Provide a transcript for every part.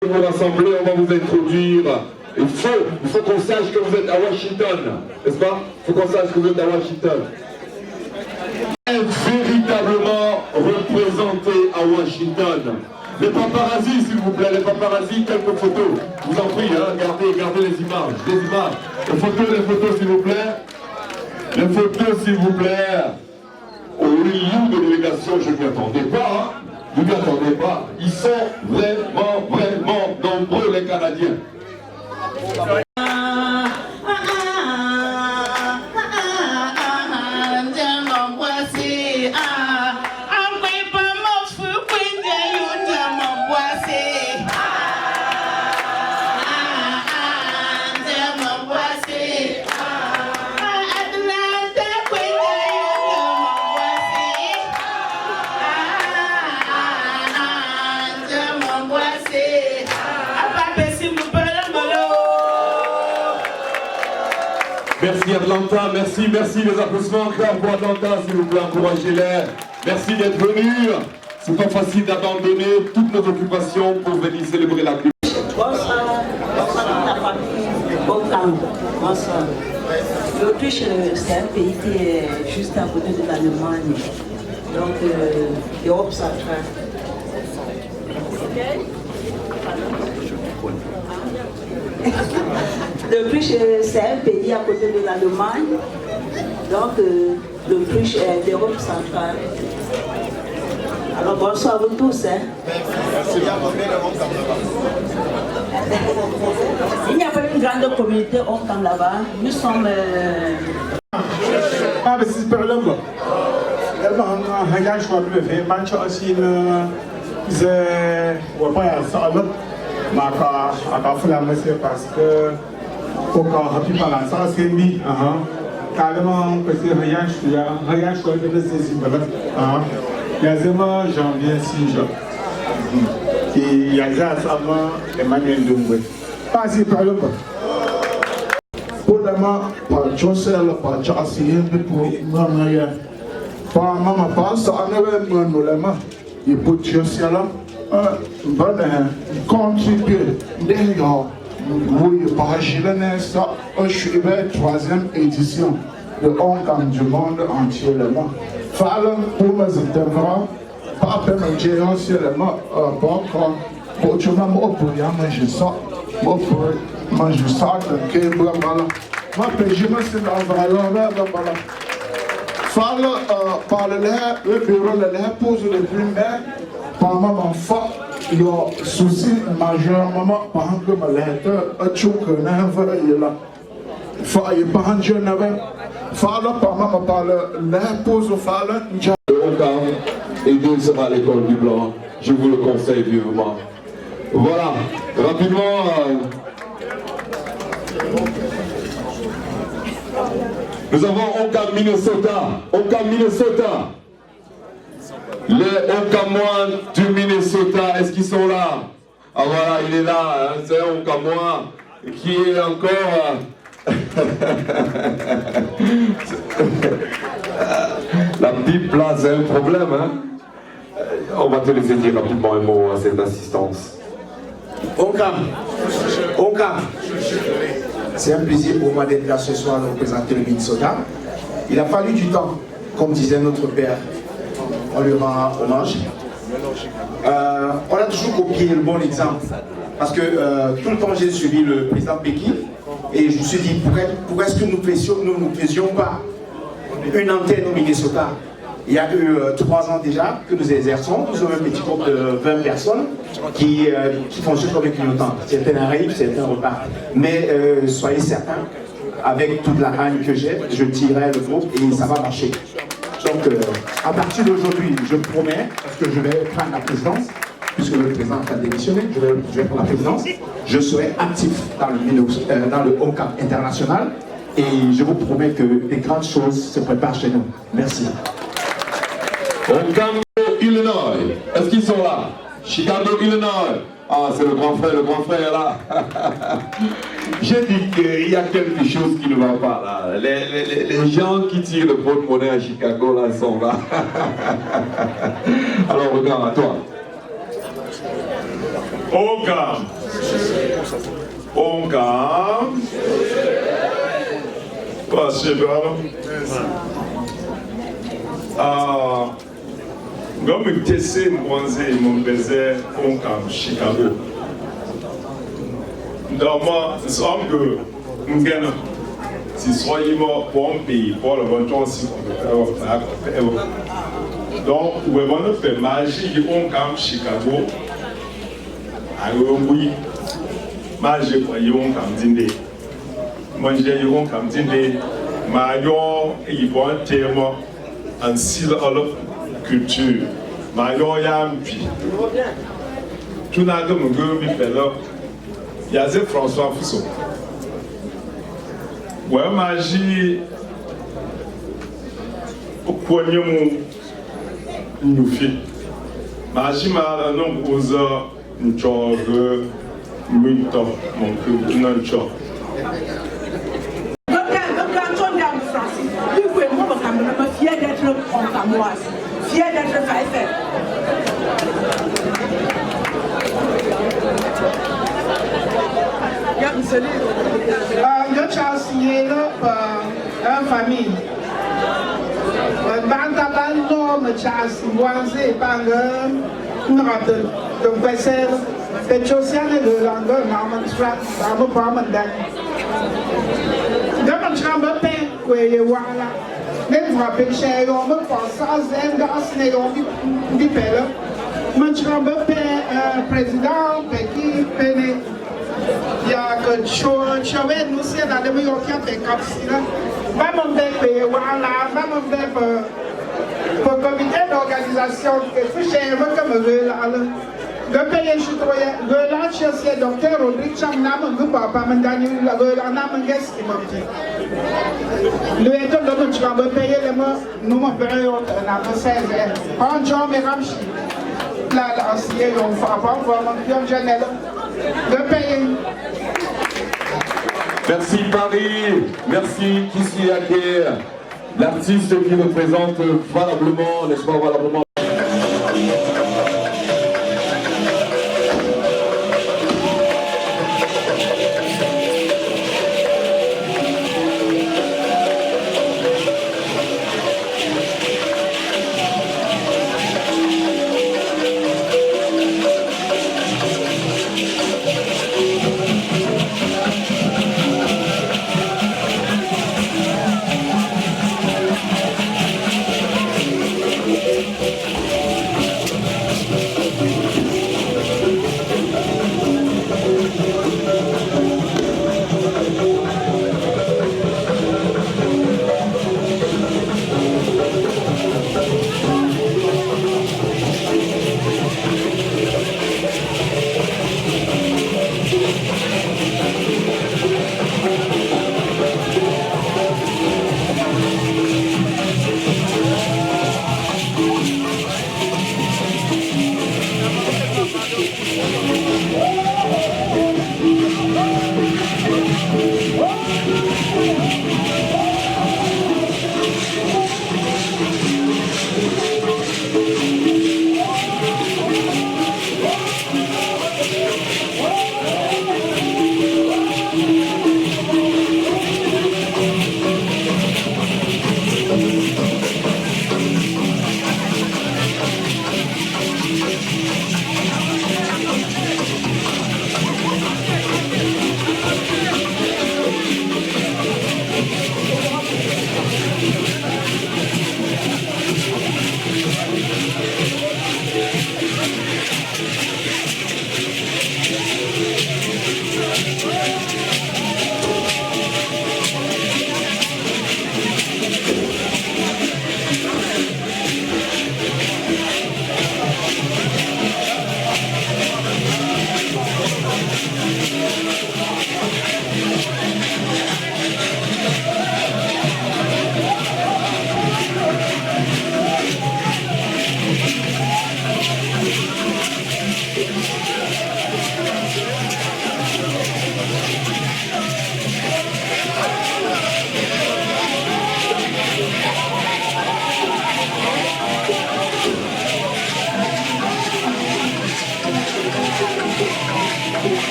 Vous rassemblez, on va vous introduire. Il faut qu'on sache que vous êtes à Washington, n'est-ce pas? Il faut qu'on sache que vous êtes à Washington. Véritablement représenté à Washington. Les paparazzis, s'il vous plaît, les paparazzis, quelques photos. Je vous en prie, hein, gardez les images, Les photos, s'il vous plaît. Les photos, s'il vous plaît. Au lieu de délégation, je ne m'y attendais pas, hein. Vous ne m'y attendez pas. Ils sont vraiment nombreux, les Canadiens. Merci Atlanta, merci les applaudissements encore pour Atlanta, s'il vous plaît, encouragez-les. Merci d'être venus. C'est pas facile d'abandonner toutes nos occupations pour venir célébrer la culture. Bonsoir la famille. Bonsoir. L'Autriche, c'est un pays qui est juste à côté de l'Allemagne, donc l'Europe centrale. L'Autriche, c'est un pays à côté de l'Allemagne, donc l'Autriche est l'Europe centrale. Alors bonsoir à vous tous. Hein. Il n'y a pas une grande communauté Onkam là-bas. Nous sommes... Ah, mais c'est pas là-bas. Parce que au cas où par ça c'est mis carrément parce que rien je suis de ces immeubles quasiment janvier 6 jours et il y a ça avant Emmanuel Doumboué pas si par là pour la main par Joseph par Chassi pour maman par maman pas ça on avait mon lema et pour Joseph là contribuer d'ailleurs oui par Gilles ça je suis la 3e édition de Onkam du monde entièrement fallait pour mes intervenants pas peine de dire entièrement pour tu m'as pour manger ça pour manger ça que voilà moi je me suis dans la voilà fallait parler le bureau le pose le primaire par maman fort il y a souci majeur maman par que ma lettre a choqué n'avait là il pas un jeune avait fallait par maman par la pose fallait Onkam et deux sera à l'école du Blanc, je vous le conseille vivement. Voilà, rapidement. Nous avons Onkam Minnesota. Les Onkamois du Minnesota, est-ce qu'ils sont là? Ah voilà, il est là, hein, c'est un Onkamois qui est encore... La pipe là, c'est un problème, hein? On va te laisser dire rapidement un mot à cette assistance. Onkam, c'est un plaisir pour moi d'être là ce soir de représenter le Minnesota. Il a fallu du temps, comme disait notre père. On lui rend hommage. On a toujours copié le bon exemple. Parce que tout le temps j'ai suivi le président Pékin et je me suis dit pourquoi est-ce que nous ne faisions pas une antenne au Minnesota? Il y a eu 3 ans déjà que nous exerçons. Nous avons un petit groupe de 20 personnes qui fonctionnent comme un clignotant. Certains arrivent, certains repartent. Mais soyez certains, avec toute la haine que j'ai, je tirerai le groupe et ça va marcher. Donc, à partir d'aujourd'hui, je promets, parce que je vais prendre la présidence, puisque le président a démissionné, je vais prendre la présidence, je serai actif dans le Onkam international et je vous promets que des grandes choses se préparent chez nous. Merci. Onkam, Illinois, est-ce qu'ils sont là? Chicago, Illinois. Ah, c'est le grand frère là. J'ai dit qu'il y a quelque chose qui ne va pas là. Les gens qui tirent le porte-monnaie à Chicago là sont là. Alors regarde à toi. Onkam. Onkam. Pastor Quand je testais mon baiser Onkam, Chicago. Dans moi, il semble que je si soyez mort pour un pays, pour le bon temps, si on peut faire. Donc, vous avez fait magie de Onkam, Chicago. Alors, oui, magie pour Onkam Dinde. Moi, j'ai Onkam Dinde. Mayor, il y a un thème en style de culture. Mayor, il y a un puits. Tout le monde il y a François Fousseau. Ouais, magie, au poignet, nous fait. Magie, ma non, aux heures, nous chorons, nous t'en, mon cœur, nous chorons. Fier d'être onkamoise, fier d'être Faïfel. Je suis signé une famille. Bantaban me chasse, boisé, bangeur, une rate, donc pesel, pétiosiane de langue, maman strat, maman maman dan. Dans mon chambre pain, oui, voilà. Même frappé chez on me pense à zen dans ce néon du père. Mon chambre pain, président, Peki, Péné. Il y a que Chouet, nous c'est la demi-heure qui a fait comme ça. Maman Bébé, voilà, maman Bébé, pour le comité d'organisation, que tout chez moi comme le pays citoyen, le l'ancien docteur Rodrigue Chamnam, le papa Mandani, le Anam Guest qui m'a dit. Le état de notre chambre payer les mots, nous m'en payons un 16 ans. En Jean Méramchi, là, l'ancien, on ne fera pas voir mon pion Janelle. Le pays. Merci Paris, merci Kissi Aker, l'artiste qui représente valablement, n'est-ce pas, valablement.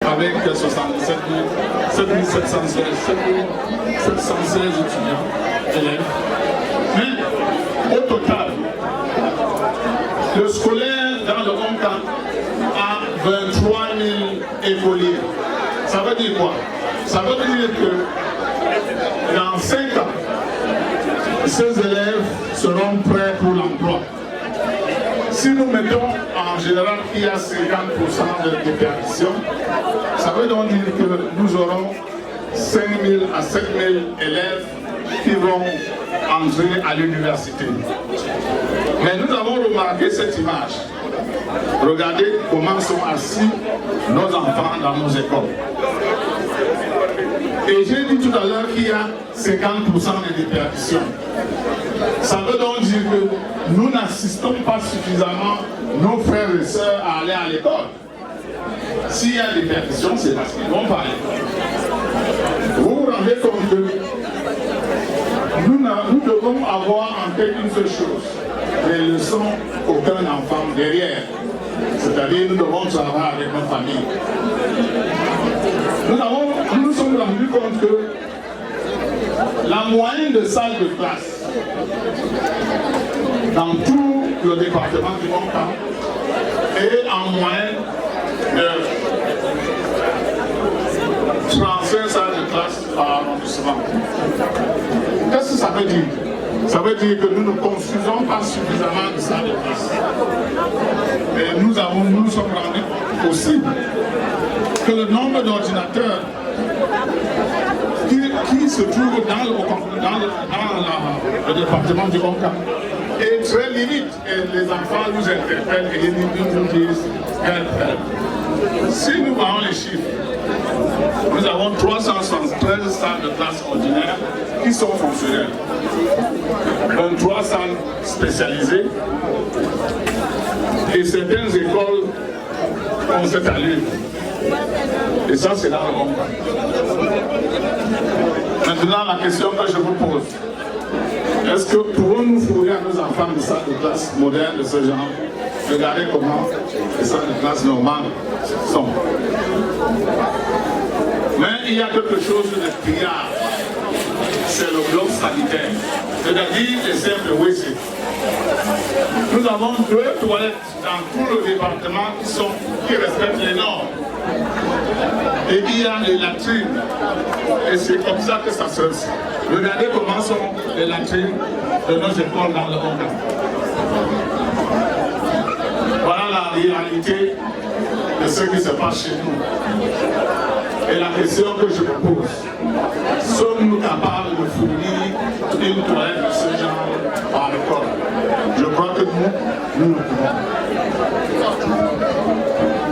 Avec 77 716 étudiants, élèves. Mais au total, le scolaire dans le Onkan a 23 000 écoliers. Ça veut dire quoi? Ça veut dire que dans 5 ans, ces élèves seront prêts pour l'emploi. Si nous mettons en général qu'il y a 50% de déperdition, ça veut donc dire que nous aurons 5 000 à 7 000 élèves qui vont entrer à l'université. Mais nous avons remarqué cette image. Regardez comment sont assis nos enfants dans nos écoles. Et j'ai dit tout à l'heure qu'il y a 50% de déperdition. Ça veut donc dire que nous n'assistons pas suffisamment nos frères et sœurs à aller à l'école. S'il y a des perditions, c'est parce qu'ils ne vont pas à l'école. Vous vous rendez compte que nous devons avoir en tête une seule chose, les leçons qu'aucun enfant derrière. C'est-à-dire nous devons travailler avec notre famille. Nous nous sommes rendus compte que la moyenne de salles de classe dans tout le département du Onkan est en moyenne de 35 salles de classe par arrondissement. Qu'est-ce que ça veut dire? Ça veut dire que nous ne construisons pas suffisamment de salles de classe. Et nous sommes rendus possible que le nombre d'ordinateurs qui se trouvent dans le département du Onkan est très limite. Et les enfants nous interpellent et nous disent si nous voyons les chiffres, nous avons 373 salles de classe ordinaires qui sont fonctionnelles, 23 salles spécialisées et certaines écoles ont cette allure. Et ça, c'est dans le Onkan. Maintenant, la question que je vous pose, est-ce que pouvons-nous fournir à nos enfants des salles de classe modernes de ce genre? Regardez comment les salles de classe normales sont. Mais il y a quelque chose de criard, c'est le bloc sanitaire, c'est-à-dire les cercles WC. Nous avons 2 toilettes dans tout le département qui respectent les normes. Et il y a les latrines. Et c'est comme ça que ça se passe. Regardez comment sont les latrines de nos écoles dans le Onkan. Voilà la réalité de ce qui se passe chez nous. Et la question que je me pose, sommes-nous capables de fournir une toilette de ce genre par l'école? Je crois que nous le pouvons.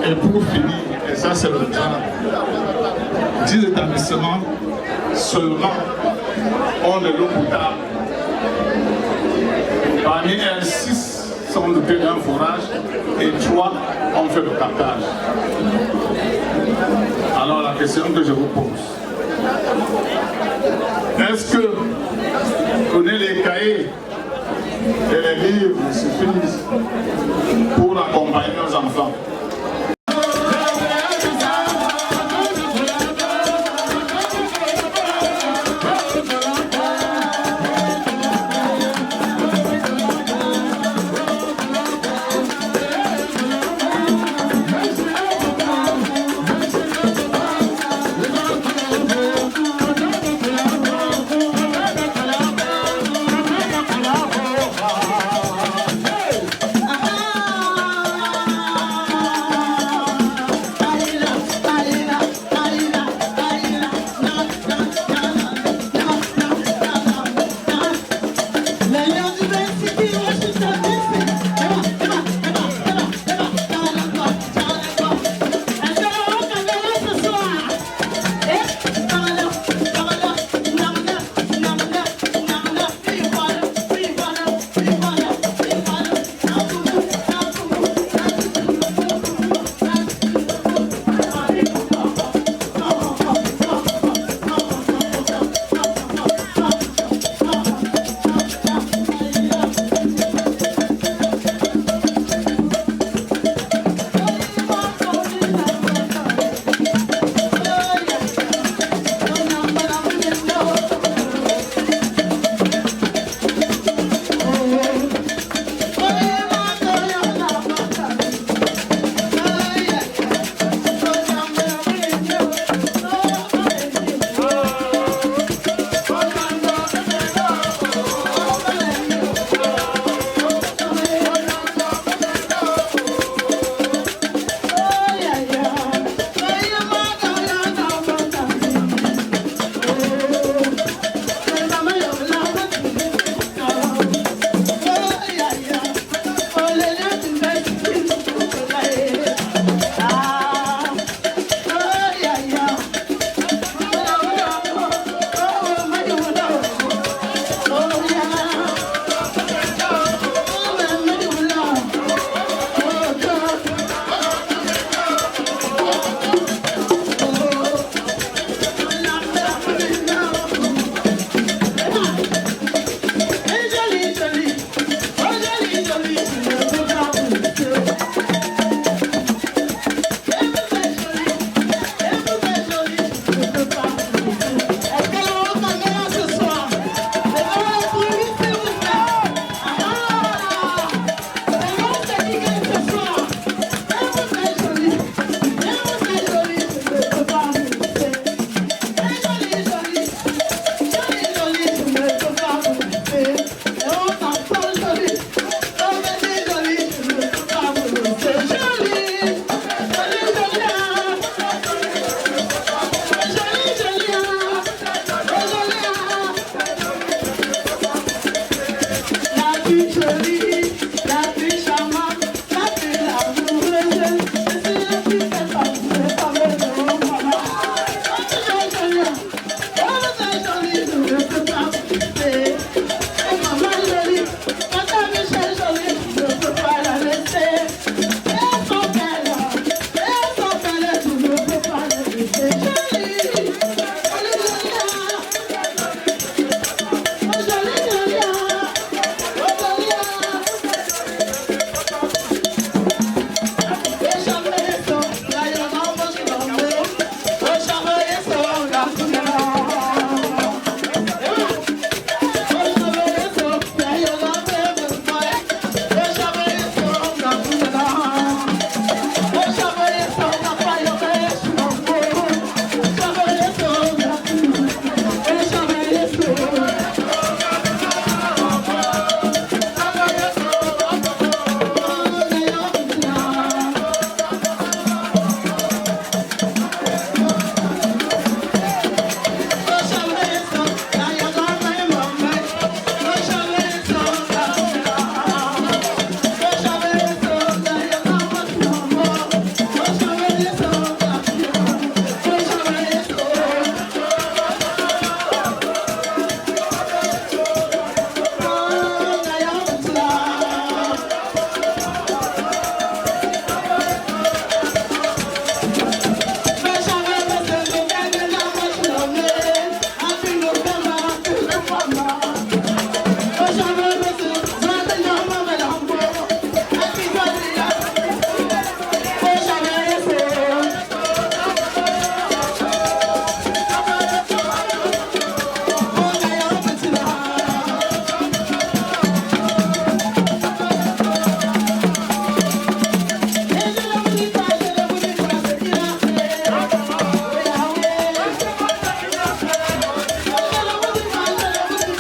Et pour finir, et ça c'est le drame, 10 établissements seulement ont de l'eau potable. Parmi elles, 6 sont dotés d'un forage et 3 ont fait le captage. Alors la question que je vous pose, est-ce que connaître les cahiers et les livres suffisent pour accompagner nos enfants?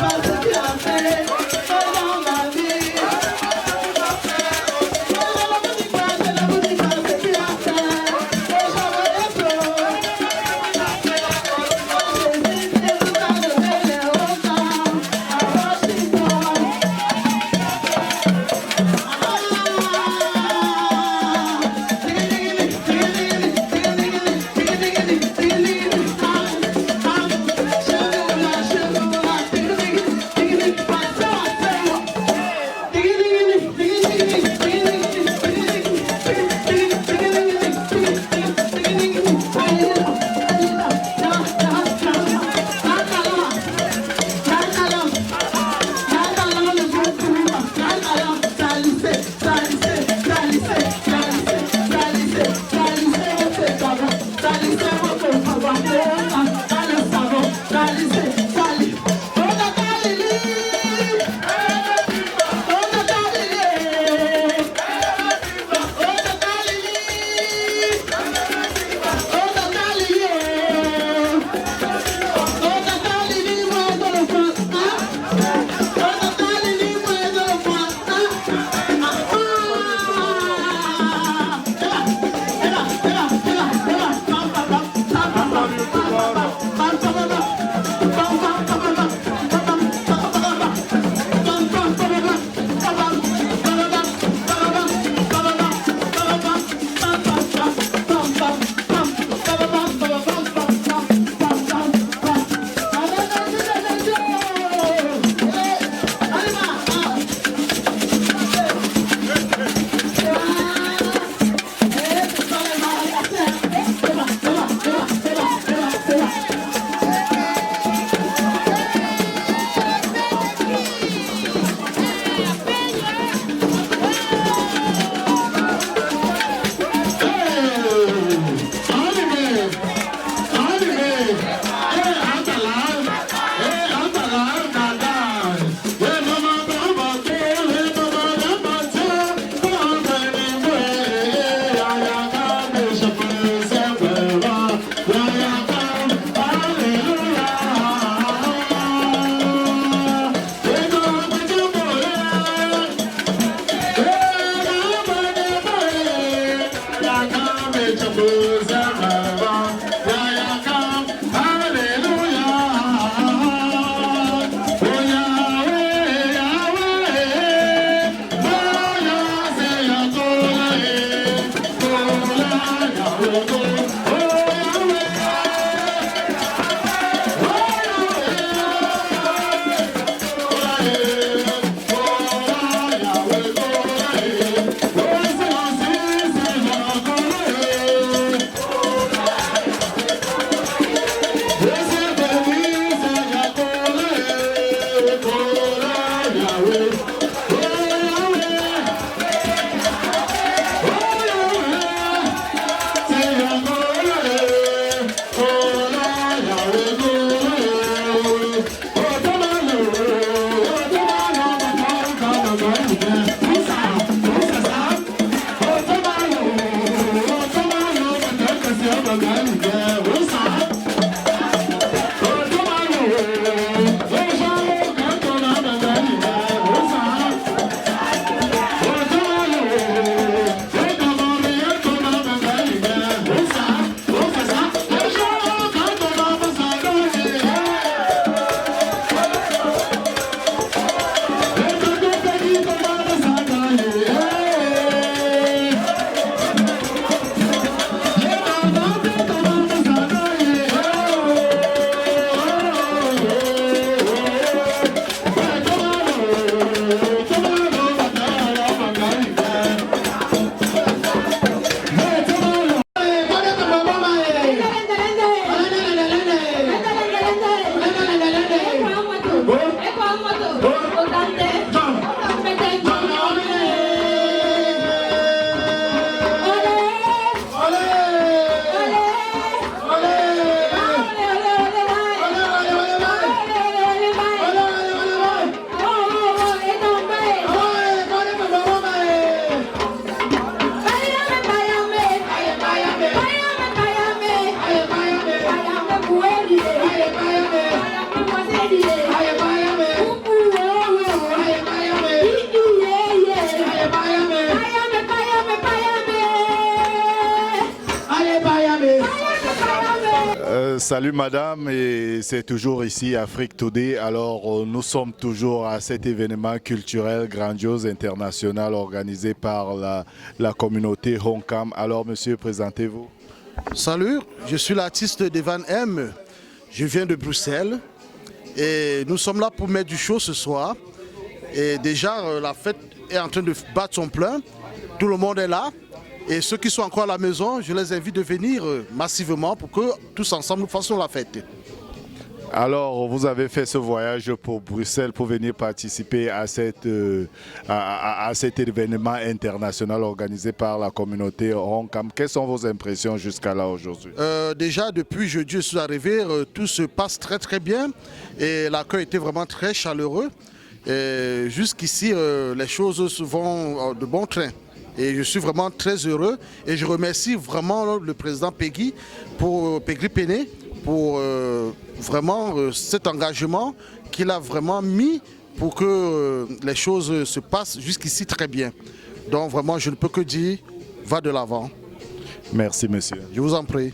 Bye. Salut madame, et c'est toujours ici Afrique Today. Alors nous sommes toujours à cet événement culturel grandiose international organisé par la communauté Honkam. Alors monsieur, présentez-vous. Salut, je suis l'artiste Devan M. Je viens de Bruxelles et nous sommes là pour mettre du show ce soir. Et déjà la fête est en train de battre son plein, tout le monde est là. Et ceux qui sont encore à la maison, je les invite de venir massivement pour que tous ensemble nous fassions la fête. Alors, vous avez fait ce voyage pour Bruxelles pour venir participer à cet événement international organisé par la communauté Honkam. Quelles sont vos impressions jusqu'à là aujourd'hui? Déjà, depuis jeudi, je suis arrivé, tout se passe très très bien et l'accueil était vraiment très chaleureux. Jusqu'ici, les choses se vont de bon train. Et je suis vraiment très heureux et je remercie vraiment le président Peggy Pene pour vraiment cet engagement qu'il a vraiment mis pour que les choses se passent jusqu'ici très bien. Donc vraiment je ne peux que dire, va de l'avant. Merci monsieur. Je vous en prie.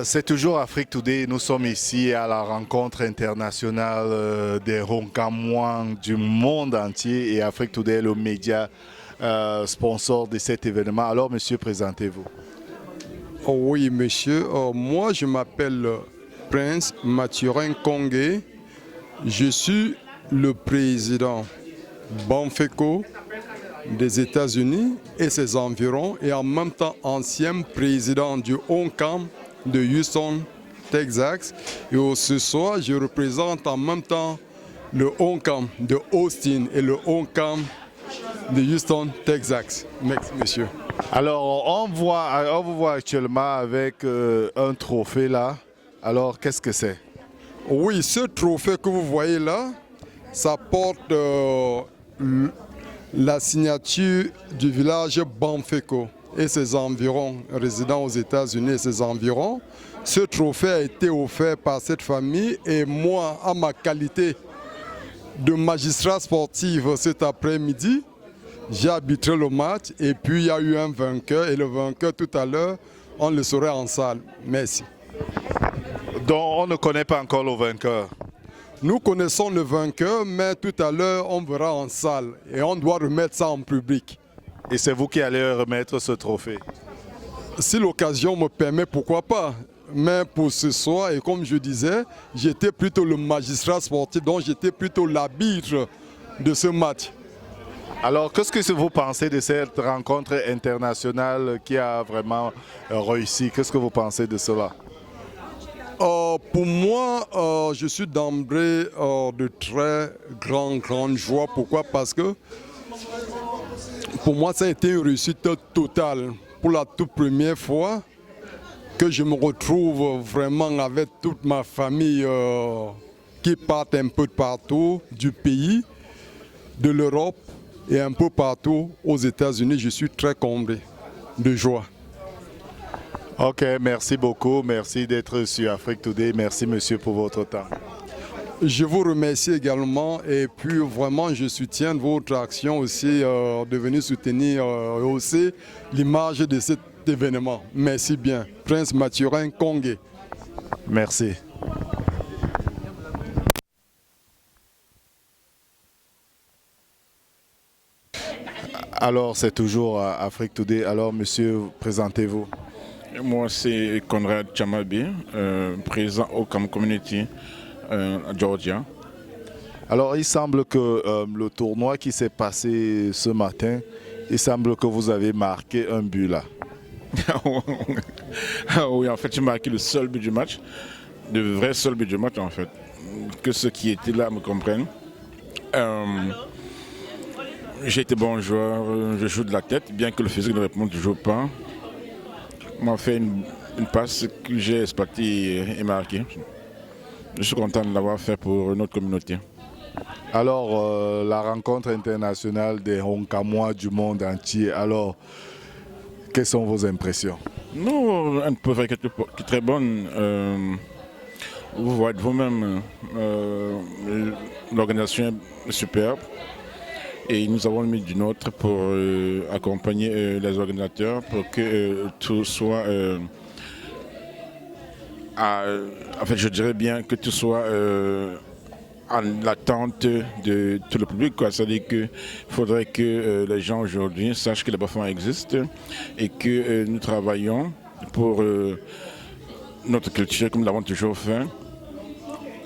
C'est toujours Afrique Today. Nous sommes ici à la rencontre internationale des Honkamois du monde entier et Afrique Today est le média sponsor de cet événement. Alors monsieur, présentez-vous. Oh oui monsieur, moi je m'appelle Prince Mathurin Kongé. Je suis le président Banfeko des États-Unis et ses environs et en même temps ancien président du Honkam de Houston, Texas. Et ce soir, je représente en même temps le Honkam de Austin et le Honkam de Houston, Texas. Merci, monsieur. Alors, on vous voit actuellement avec un trophée là. Alors, qu'est-ce que c'est? Oui, ce trophée que vous voyez là, ça porte la signature du village Banfeko et ses environs, résidant aux États-Unis et ses environs. Ce trophée a été offert par cette famille et moi, à ma qualité de magistrat sportif cet après-midi, j'ai arbitré le match et puis il y a eu un vainqueur et le vainqueur tout à l'heure, on le saurait en salle. Merci. Donc on ne connaît pas encore le vainqueur? Nous connaissons le vainqueur, mais tout à l'heure on verra en salle et on doit remettre ça en public. Et c'est vous qui allez remettre ce trophée? Si l'occasion me permet, pourquoi pas. Mais pour ce soir, et comme je disais, j'étais plutôt le magistrat sportif, donc j'étais plutôt l'arbitre de ce match. Alors, qu'est-ce que vous pensez de cette rencontre internationale qui a vraiment réussi? Qu'est-ce que vous pensez de cela? Pour moi, je suis d'emblée de très grande joie. Pourquoi? Parce que pour moi, ça a été une réussite totale. Pour la toute première fois que je me retrouve vraiment avec toute ma famille qui part un peu de partout du pays, de l'Europe et un peu partout aux États-Unis. Je suis très comblé de joie. Ok, merci beaucoup. Merci d'être sur Afrique Today. Merci monsieur pour votre temps. Je vous remercie également et puis vraiment je soutiens votre action aussi de venir soutenir et hausser l'image de cet événement. Merci bien. Prince Mathurin Kongé. Merci. Alors c'est toujours Afrique Today. Alors monsieur, présentez-vous. Moi c'est Conrad Chamabi, président au Camp Community à Georgia. Alors il semble que le tournoi qui s'est passé ce matin, il semble que vous avez marqué un but là. Oui, en fait j'ai marqué le seul but du match, le vrai seul but du match en fait. Que ceux qui étaient là me comprennent. J'ai été bon joueur, je joue de la tête, bien que le physique ne réponde toujours pas. On m'a fait une passe que j'ai exploitée et marquée. Je suis content de l'avoir fait pour notre communauté. Alors, la rencontre internationale des Honkamois du monde entier, alors, quelles sont vos impressions? Non, une peuvent être très bonne. Vous voyez vous-même, l'organisation est superbe. Et nous avons mis du nôtre pour accompagner les organisateurs pour que tout soit... en fait, je dirais bien que tout soit en l'attente de tout le public. C'est-à-dire qu'il faudrait que les gens aujourd'hui sachent que les Bafouans existent et que nous travaillons pour notre culture comme nous l'avons toujours fait.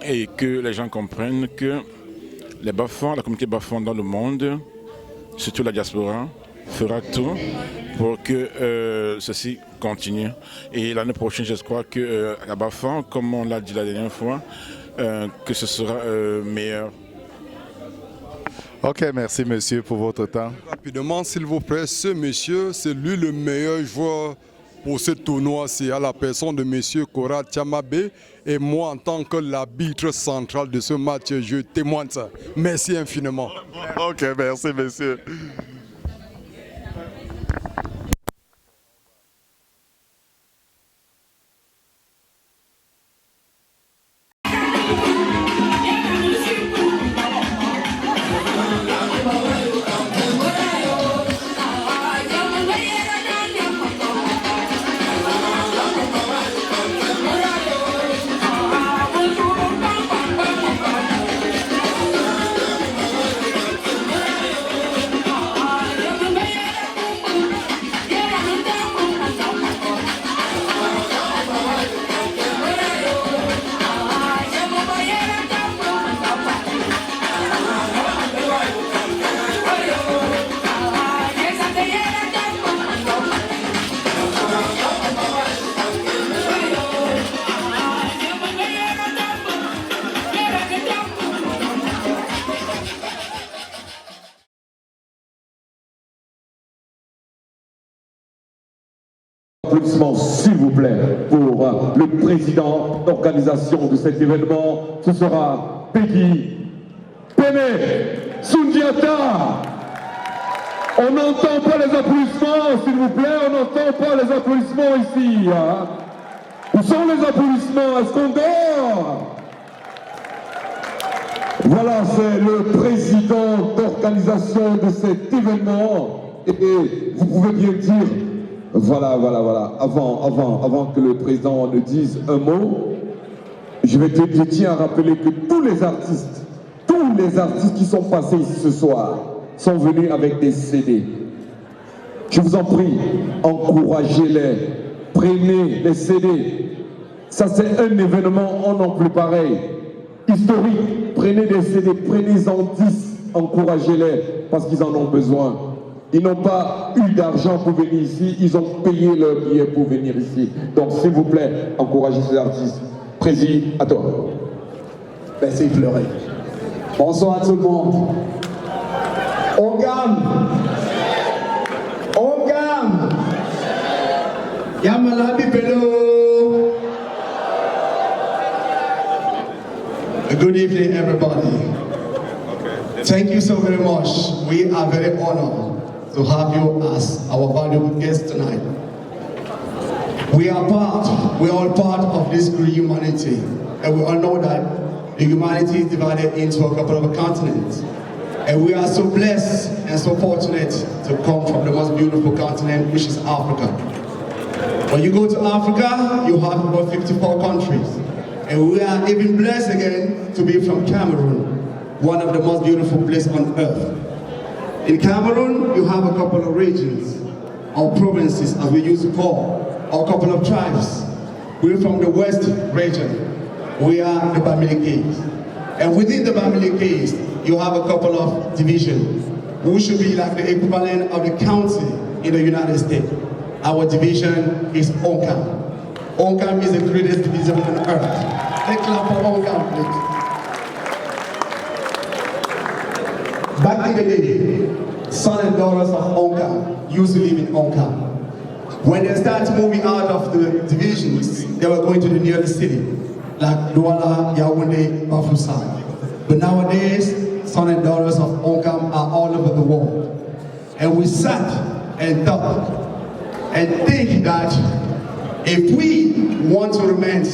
Et que les gens comprennent que les Bafouans, la communauté Bafouan dans le monde, surtout la diaspora, fera tout pour que ceci continue. Et l'année prochaine, je crois que la Bafouan, comme on l'a dit la dernière fois, que ce sera meilleur. Ok, merci monsieur pour votre temps. Rapidement, s'il vous plaît, ce monsieur, c'est lui le meilleur joueur pour ce tournoi-ci, à la personne de monsieur Kora Tchamabe. Et moi, en tant que l'arbitre central de ce match, je témoigne ça. Merci infiniment. Ok, merci monsieur. Applaudissements s'il vous plaît pour le président d'organisation de cet événement. Ce sera Peggy Pene Sundiata. On n'entend pas les applaudissements s'il vous plaît, on n'entend pas les applaudissements ici. Hein. Où sont les applaudissements? Est-ce qu'on dort? Voilà, c'est le président d'organisation de cet événement. Et vous pouvez bien dire... Voilà. Avant que le président ne dise un mot, je tiens à rappeler que tous les artistes qui sont passés ici ce soir sont venus avec des CD. Je vous en prie, encouragez-les, prenez les CD. Ça c'est un événement en non plus pareil, historique. Prenez des CD, prenez-en 10, encouragez-les parce qu'ils en ont besoin. Ils n'ont pas eu d'argent pour venir ici, ils ont payé leur billet pour venir ici. Donc s'il vous plaît, encouragez ces artistes. Président, à toi. Merci pleurer. Bonsoir à tout le monde. On gagne. On gagne. Yamala Bipelo. Good evening, everybody. Thank you so very much. We are very honored to have you as our valuable guest tonight. We are all part of this great humanity, and we all know that the humanity is divided into a couple of continents. And we are so blessed and so fortunate to come from the most beautiful continent, which is Africa. When you go to Africa, you have about 54 countries. And we are even blessed again to be from Cameroon, one of the most beautiful places on earth. In Cameroon, you have a couple of regions, or provinces as we used to call, or a couple of tribes. We're from the West region. We are the Bamilikis. And within the Bamilikis, you have a couple of divisions, who should be like the equivalent of the county in the United States. Our division is Onkam. Onkam is the greatest division on earth. Let's clap for Onkam, please. Back in the day, sons and daughters of Onkam used to live in Onkam. When they started moving out of the divisions, they were going to the nearest city, like Douala, Yaoundé, Bafoussam. But nowadays, sons and daughters of Onkam are all over the world. And we sat and thought and think that if we want to remain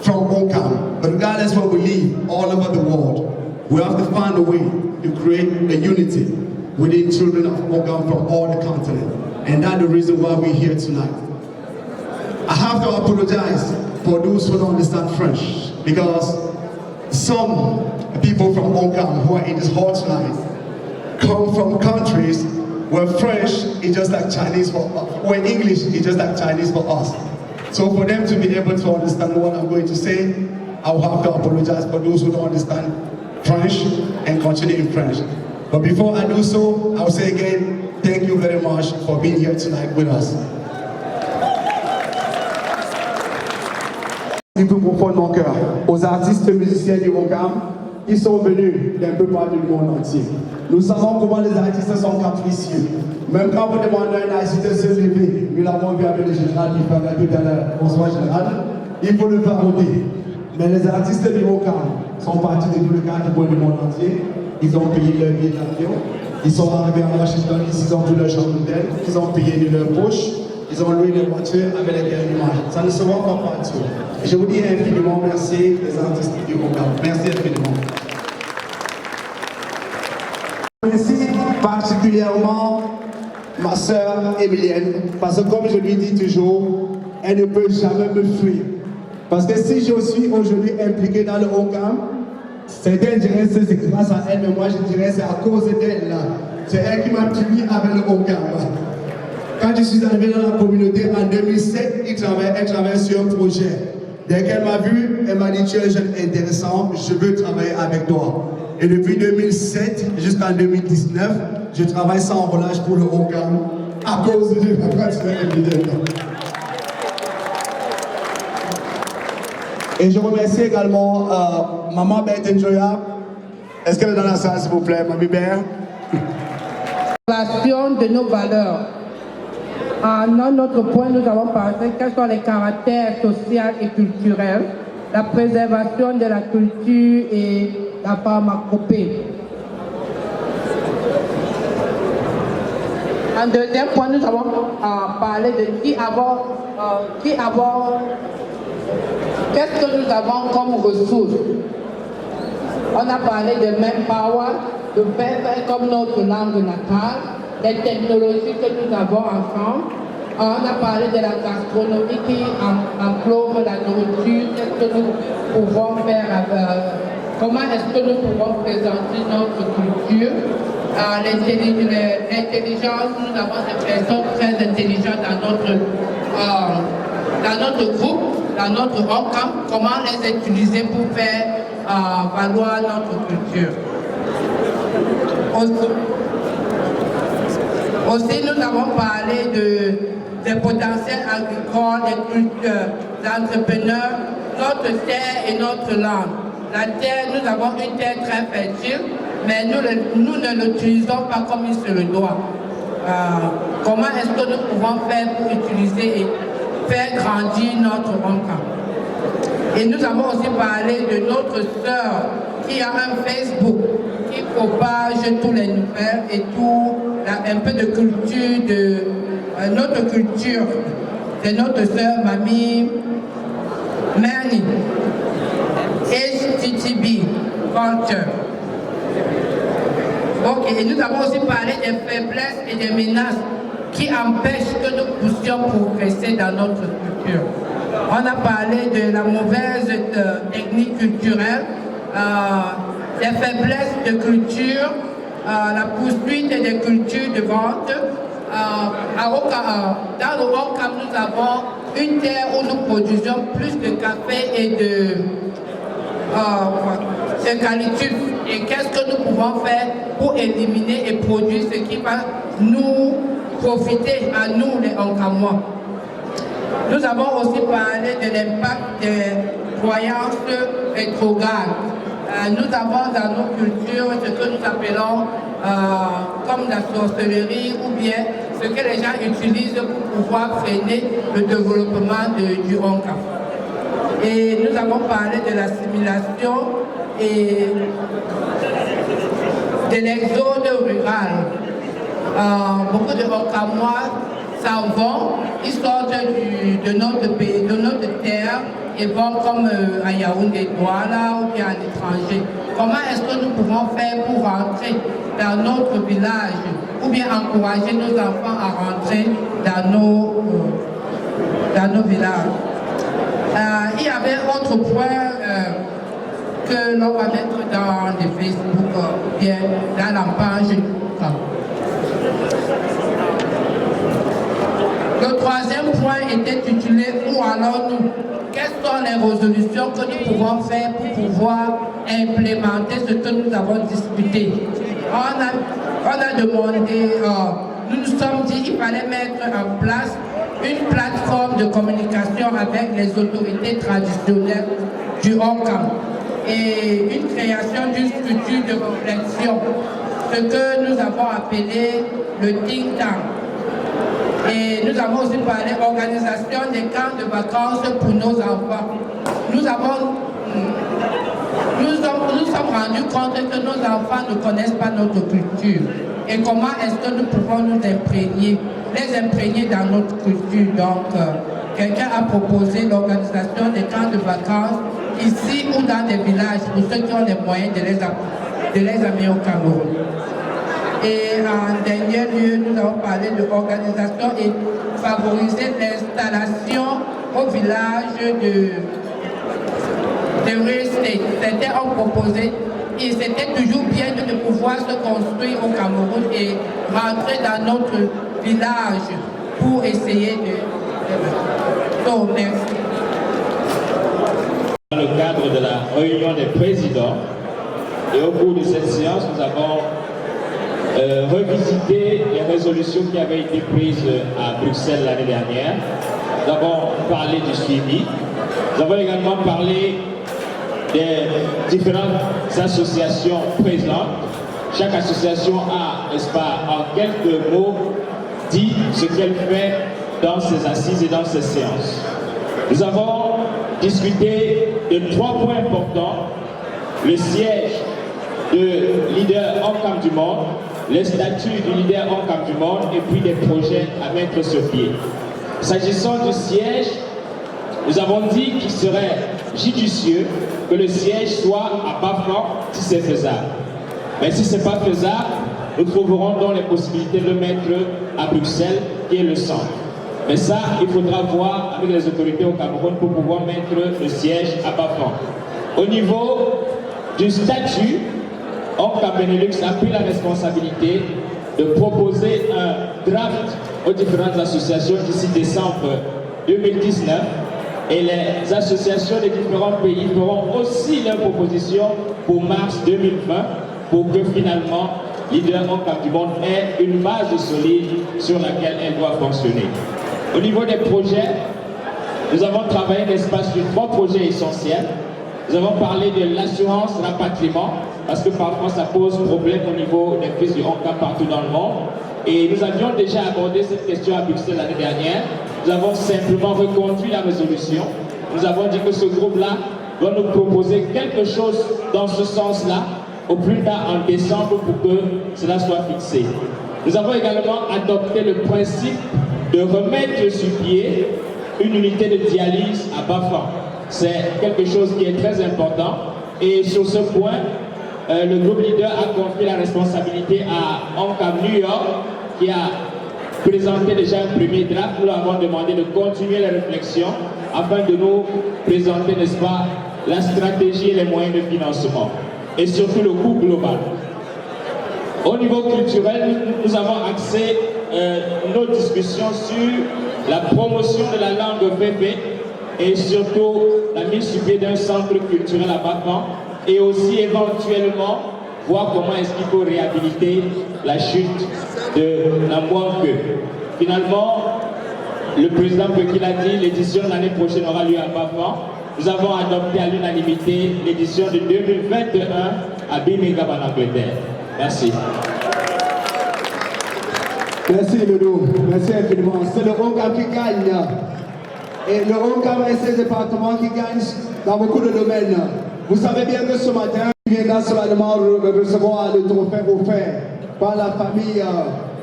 from Onkam, but regardless where we live, all over the world, we have to find a way to create a unity within children of Onkam from all the continent. And that's the reason why we're here tonight. I have to apologize for those who don't understand French, because some people from Onkam who are in this hall tonight come from countries where French is just like Chinese for us, where English is just like Chinese for us. So for them to be able to understand what I'm going to say, I will have to apologize for those who don't understand French and continue in French. But before I do so, I will say again, thank you very much for being here tonight with us. Du plus profond de mon cœur, aux artistes et musiciens du Onkam, qui sont venus d'un peu partout du monde entier. Nous savons comment les artistes sont capricieux. Même quand vous demandez à un artiste de se lever, nous l'avons vu avec le général qui parlait tout à l'heure, bonsoir général, il faut le varauter. Mais les artistes du Onkam sont partis de tous les quatre coins du monde entier. Ils ont payé leur billet d'avion. Ils sont arrivés à Washington, ils ont pris leur chambre d'hôtel, ils ont payé de leur poche, ils ont loué des voitures avec lesquelles ils mangent. Ça ne se voit pas partout. Je vous dis infiniment merci les artistes du Onkam. Merci infiniment. Merci particulièrement ma sœur Emilienne, parce que comme je lui dis toujours, elle ne peut jamais me fuir. Parce que si je suis aujourd'hui impliqué dans le Onkam, certains diraient que c'est grâce à elle, mais moi je dirais que c'est à cause d'elle là. C'est elle qui m'a tué avec le Onkam. Quand je suis arrivé dans la communauté en 2007, elle travaille sur un projet. Dès qu'elle m'a vu, elle m'a dit tu es un jeune intéressant, je veux travailler avec toi. Et depuis 2007 jusqu'en 2019, je travaille sans relâche pour le Onkam à cause de ma pratique individuelle. Et je remercie également Maman Berthe Njoya. Est-ce qu'elle est dans la salle, s'il vous plaît, Mamie Berthe? De nos valeurs. Dans notre point, nous avons parlé quels sont les caractères sociaux et culturels, la préservation de la culture et la pharmacopée. En deuxième point, nous avons parlé de qu'est-ce que nous avons comme ressources. On a parlé de manpower, de faire comme notre langue natale, des technologies que nous avons ensemble. On a parlé de la gastronomie qui emploie la nourriture, qu'est-ce que nous pouvons faire, comment est-ce que nous pouvons présenter notre culture. L'intelligence, nous avons des personnes très intelligentes dans notre groupe, dans notre Onkam, comment les utiliser pour faire valoir notre culture. Aussi, nous avons parlé des potentiels agricoles, des entrepreneurs, notre terre et notre langue. La terre, nous avons une terre très fertile, mais nous ne l'utilisons pas comme il se le doit. Comment est-ce que nous pouvons faire pour utiliser et faire grandir notre Onkam? Et nous avons aussi parlé de notre sœur qui a un Facebook qui propage toutes les nouvelles et tout, un peu de culture, de notre culture, de notre sœur Mamie Merni. HTTB culture. Ok, et nous avons aussi parlé des faiblesses et des menaces qui empêchent que nous puissions progresser dans notre culture. On a parlé de la mauvaise technique culturelle, des faiblesses de culture, la poursuite des cultures de vente. Dans le Oncam, nous avons une terre où nous produisons plus de café et de calicule. Et qu'est-ce que nous pouvons faire pour éliminer et produire ce qui va nous profiter à nous, les Oncamois. Nous avons aussi parlé de l'impact des croyances rétrogrades. Nous avons dans nos cultures ce que nous appelons comme la sorcellerie ou bien ce que les gens utilisent pour pouvoir freiner le développement du Oncam. Et nous avons parlé de l'assimilation et de l'exode rural. Beaucoup de Oncamois s'en vont, ils sortent de notre pays, de notre terre et vont comme à Yaoundé, Douala ou bien à l'étranger. Comment est-ce que nous pouvons faire pour rentrer dans notre village ou bien encourager nos enfants à rentrer dans nos villages? Il y avait autre point que l'on va mettre dans les Facebook, bien dans la page. Le troisième point était titulé « Où allons-nous » Quelles sont les résolutions que nous pouvons faire pour pouvoir implémenter ce que nous avons discuté? On a demandé, nous nous sommes dit qu'il fallait mettre en place une plateforme de communication avec les autorités traditionnelles du Oncam et une création d'une structure de réflexion, ce que nous avons appelé le think tank. Et nous avons aussi parlé d'organisation des camps de vacances pour nos enfants. Nous sommes rendus compte que nos enfants ne connaissent pas notre culture. Et comment est-ce que nous pouvons nous les imprégner dans notre culture. Donc, quelqu'un a proposé l'organisation des camps de vacances ici ou dans des villages pour ceux qui ont les moyens de les amener au Cameroun. Et en dernier lieu, nous avons parlé de l'organisation et favoriser l'installation au village de real estate. Certains ont proposé, et c'était toujours bien de pouvoir se construire au Cameroun et rentrer dans notre village pour essayer de... Donc, merci. Dans le cadre de la réunion des présidents, et au cours de cette séance, nous avons revisité les résolutions qui avaient été prises à Bruxelles l'année dernière. Nous avons parlé du suivi. Nous avons également parlé des différentes associations présentes. Chaque association a, n'est-ce pas, en quelques mots, dit ce qu'elle fait dans ses assises et dans ses séances. Nous avons discuté de 3 points importants: le siège de leader Oncam du monde, le statut du leader Oncam du monde et puis des projets à mettre sur pied. S'agissant du siège, nous avons dit qu'il serait judicieux que le siège soit à Bafang si c'est faisable. Mais si ce n'est pas faisable, nous trouverons donc les possibilités de le mettre à Bruxelles, qui est le centre. Mais ça, il faudra voir avec les autorités au Cameroun pour pouvoir mettre le siège à Bafang. Au niveau du statut, Oncam Benelux a pris la responsabilité de proposer un draft aux différentes associations d'ici décembre 2019 et les associations des différents pays feront aussi leurs propositions pour mars 2020 pour que finalement leader Oncam du monde ait une base solide sur laquelle elle doit fonctionner. Au niveau des projets, nous avons travaillé, n'est-ce pas, sur 3 projets essentiels. Nous avons parlé de l'assurance rapatriement, parce que parfois ça pose problème au niveau des crises du Oncam partout dans le monde. Et nous avions déjà abordé cette question à Bruxelles l'année dernière. Nous avons simplement reconduit la résolution. Nous avons dit que ce groupe-là doit nous proposer quelque chose dans ce sens-là, au plus tard en décembre, pour que cela soit fixé. Nous avons également adopté le principe de remettre sur pied une unité de dialyse à Bafang. C'est quelque chose qui est très important. Et sur ce point, le groupe leader a confié la responsabilité à ONCAM New York, qui a présenté déjà un premier draft. Nous leur avons demandé de continuer les réflexions afin de nous présenter, n'est-ce pas, la stratégie et les moyens de financement, et surtout le coût global. Au niveau culturel, nous avons axé nos discussions sur la promotion de la langue Féfé et surtout la mise sur pied d'un centre culturel à Bafan, et aussi éventuellement voir comment est-ce qu'il faut réhabiliter la chute de Namouanke. Finalement, le président Peki l'a dit, l'édition de l'année prochaine aura lieu à Bafan. Nous avons adopté à l'unanimité l'édition de 2021 à Birmingham en Angleterre. Merci. Merci Loulou, merci infiniment. C'est le ONCAM qui gagne. Et le ONCAM et ses départements qui gagnent dans beaucoup de domaines. Vous savez bien que ce matin, il viendra solennellement recevoir le trophée offert par la famille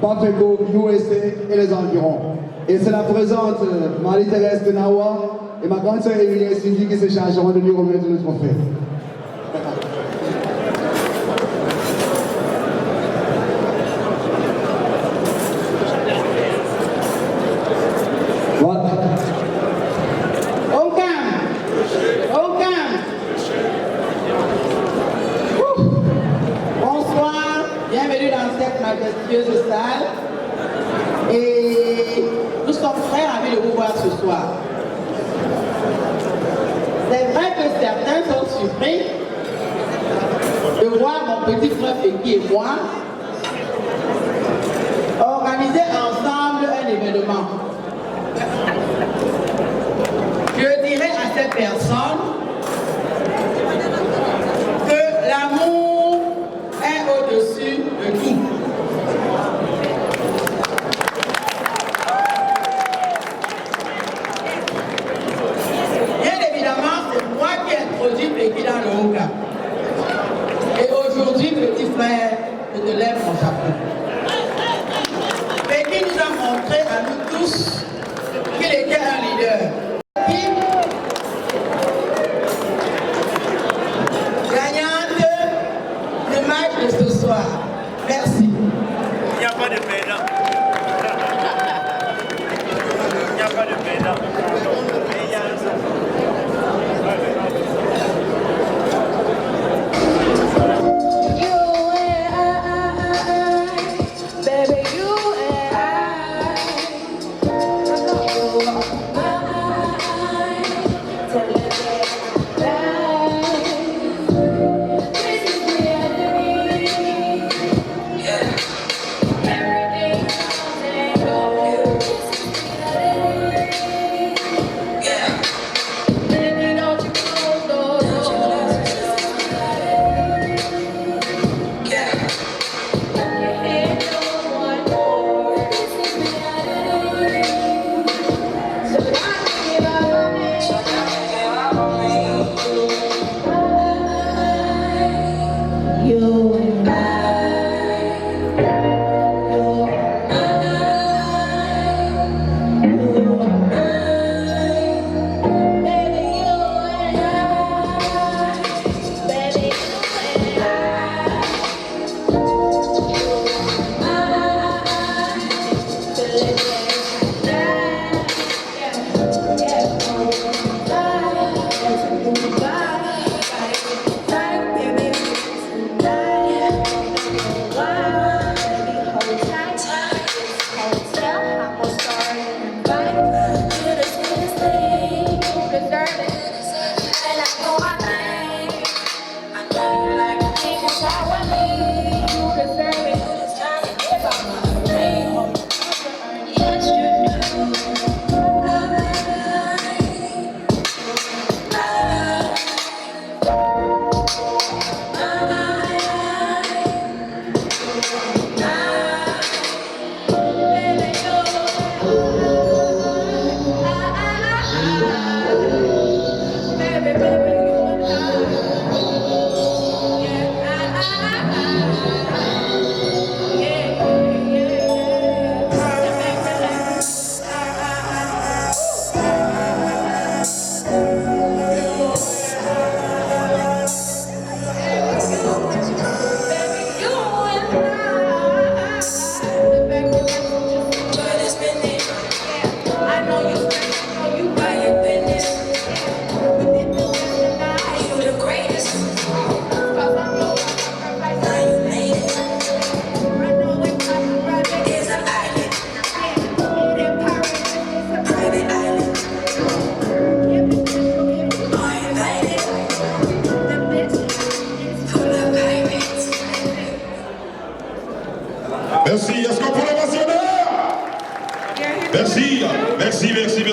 Bafeko, USA et les environs. Et c'est la présente Marie-Thérèse Tenawa et ma grande sœur Emilie Cindy qui se chargeront de lui remettre le trophée. Salle, et nous sommes très ravis de vous voir ce soir. C'est vrai que certains sont surpris de voir mon petit frère Peki et moi organiser ensemble un événement. Je dirais à cette personne que l'amour est au-dessus de tout. Dans le ONCAM. Et aujourd'hui, petit frère, je te lève mon chapeau. Peki nous a montré à nous tous qu'il était un leader. Gagnante du match de ce soir. Merci. Il n'y a pas de perdant. Il n'y a pas de perdant. Merci. Est-ce qu'on peut l'ovationner? Merci. Merci, merci, merci.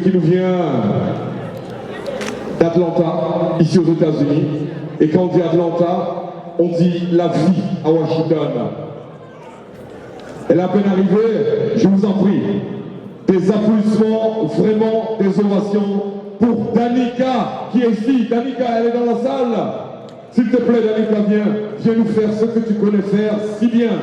Qui nous vient d'Atlanta, ici aux États-Unis. Et quand on dit Atlanta, on dit la vie à Washington. Elle est à peine arrivée, je vous en prie. Des applaudissements, vraiment des ovations pour Danica qui est ici. Danica, elle est dans la salle. S'il te plaît, Danica, viens nous faire ce que tu connais faire si bien.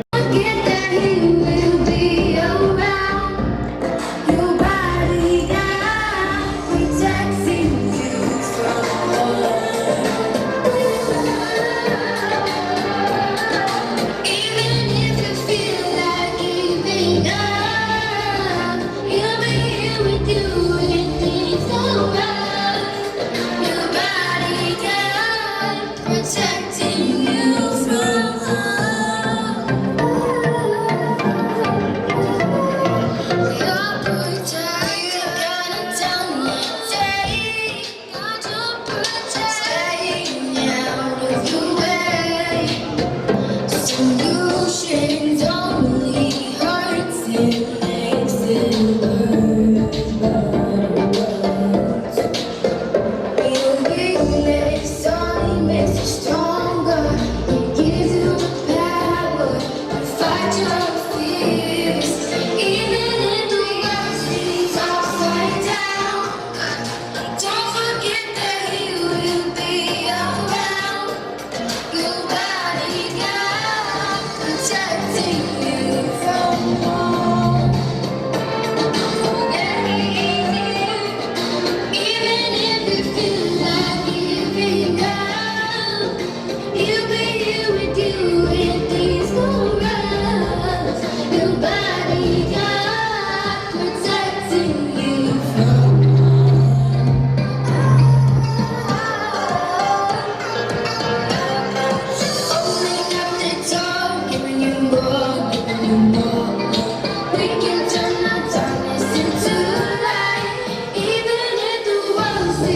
Nobody can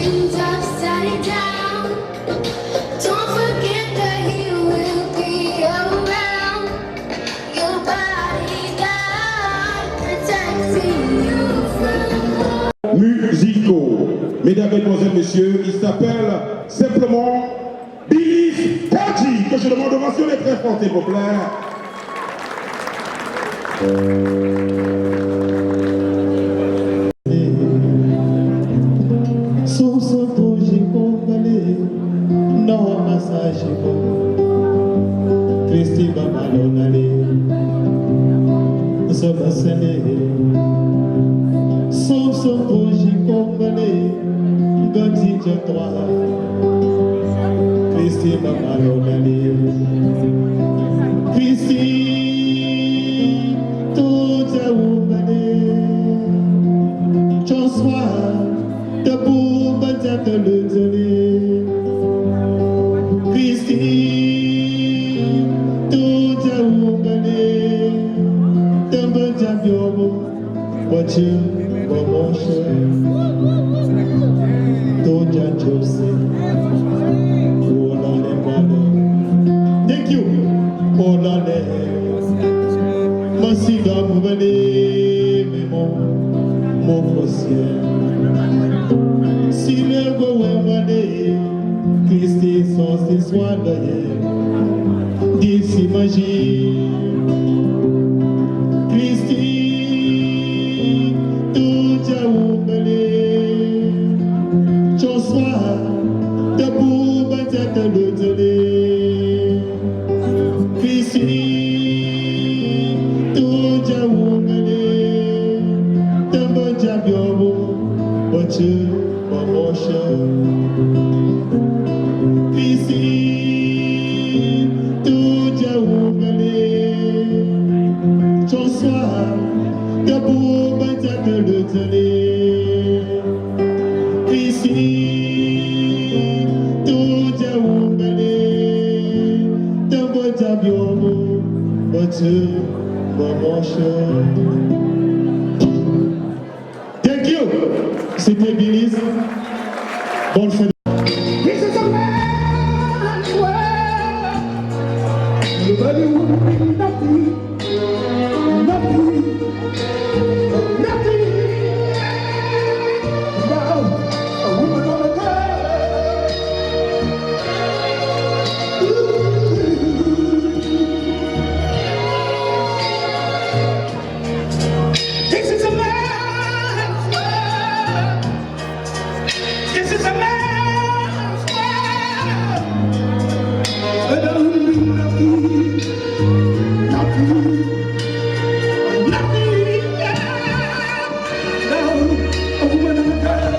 things upside down. Don't forget that He will be around. Your body, God, protecting you from musicaux. Mesdames, Mesdemoiselles, Messieurs, il s'appelle simplement Billy Poggi, que je demande de mentionner très fort, s'il vous plaît. Christi Babalonale, Sabasane, Soso Boji Kombale, Gati Jatwa, Christi Babalonale, Christi Toja Umane, Joshua, Tabu Bajata Luzale, Christi. What you promotion? Don't judge thank you. Hold on there. Masiga Moubane, mon possible. Si le go wemane, Christi sans ses soins d'ailleurs. D'ici magie. Thank you. C'était Billy. Bonne fête. This is a man's world. Nobody will be nothing. Nothing. Nothing. Now, a woman on a girl. This is a man's world. This is a man's world. But nothing, nothing, nothing. Now, a woman and a girl.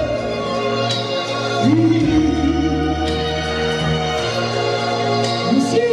You see,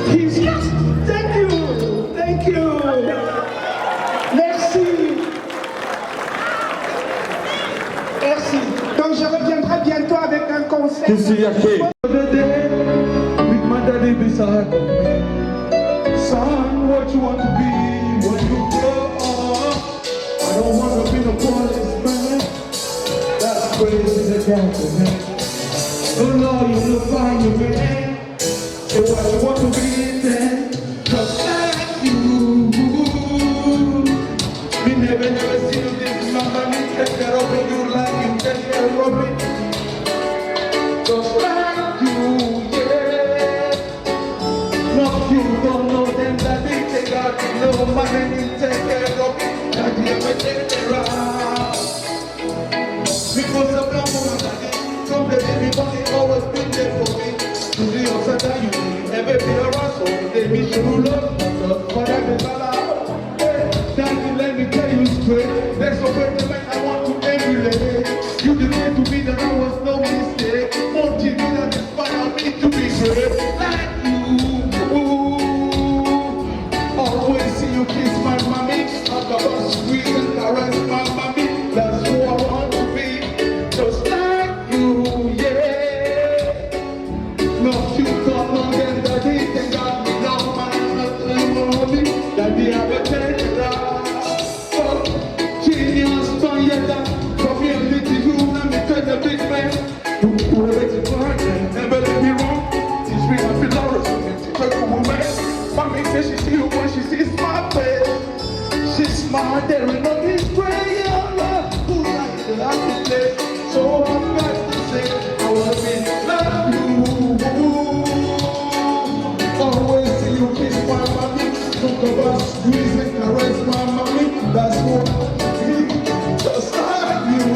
He's just, thank you. Merci. Merci. Donc je reviendrai bientôt avec un concert. With my daddy beside me. Son, what you want to be when you grow up? I don't want to be no policeman. That's crazy, the gentleman. Oh no, you look fine, you man. So what you want to be then? Just like you. Me never see you this mama, me take care of you like you take care of me. Just like you, yeah. No, you don't know them that they take out, you know, my name take care of me. That you ever take care of. Because of the woman that from the baby body always been there for me. To the upside down, you never be around, so they be true love. But I'm in hey, daddy, let me tell you straight. There's no way the man I want to emulate. You didn't to me that I was no mistake. Motive that inspired me to be great. Like you, always see you kiss my mommy. Talk about squeeze and caress my mommy. That's who I want to be. Just like you, yeah. No, you don't know them, daddy. Thank God me no man, nothing more me. Daddy, I will take it out. Oh, genius, Tonyetta. From here, little you, let me tell the big man. You let it burn, never let me wrong. Teach me how to love her, teach her to woman. Mommy says she see you when she sees my face. She's smart, there ain't no betrayal. Who like the happy place? So I've got to say, I wanna be love you. Always see you kiss my mommy. Talk about squeeze and caress my mommy. That's what I be, just like you.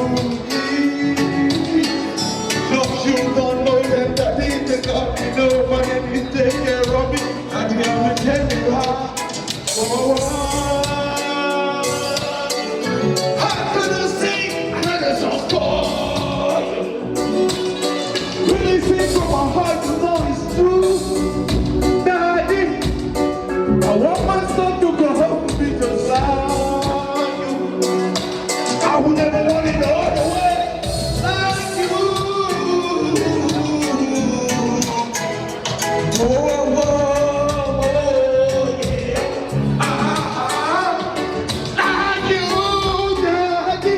No, you don't know them that they take up. You know my name is take care of me. I can't tell you how. How could I sing another song called? Really sing from my heart, you know it's true. Daddy, I want my son to grow up to be just like you. I would never want it all the way like you. Oh, oh, oh, yeah. Like you, Daddy.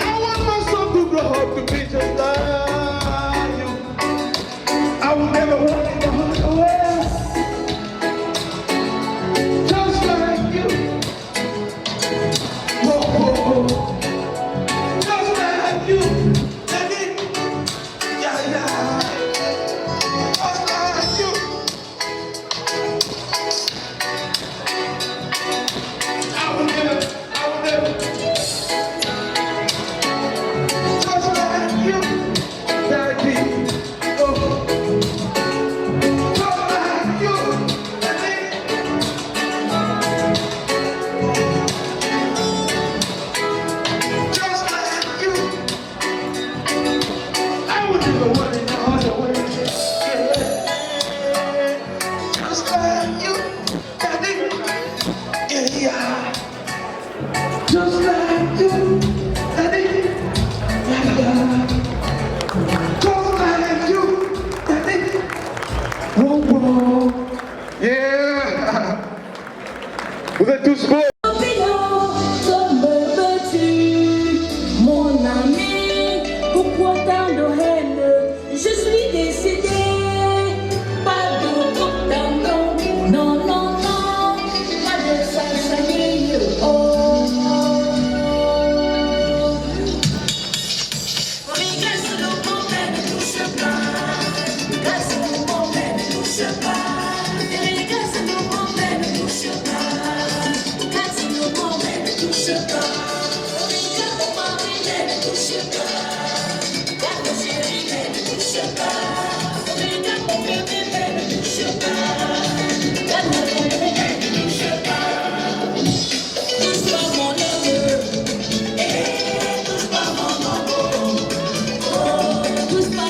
I want my son to grow up to be just like you. I would never want it all the way. Just like you. Oh, oh, oh. Just like you, Daddy. Yeah, yeah. Just like you. I would never. Just like you, Daddy. Oh. Just like you, Daddy. Just like you. I would never want it no other way. Yeah. Just like you, Daddy. Yeah, yeah. Just like you, Daddy. Yeah, yeah. Just like you, Daddy. Whoa, whoa. Yeah. Vous êtes tous beaux. Comme veux-tu, mon ami, pourquoi tant de haine? Je suis décidé, pas de condamnation, non, non, non, pas de salsaille, oh. Oui, grâce au mauvais ne touche pas, grâce au mauvais ne touche pas, grâce au mauvais ne touche pas. Grâce au mauvais ne touche pas, grâce au mari ne touche pas, grâce au chéri ne touche pas, grâce au bébé ne touche pas, grâce au bébé ne touche pas. Touche pas mon neveu, touche pas mon maman, touche pas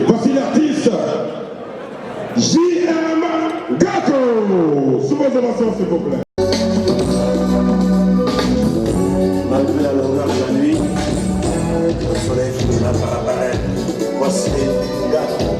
Voici l'artiste J.M. Gako. Sous vos ovations, s'il vous plaît. Malgré la longueur de la nuit, le soleil finira par apparaître. Voici Gako.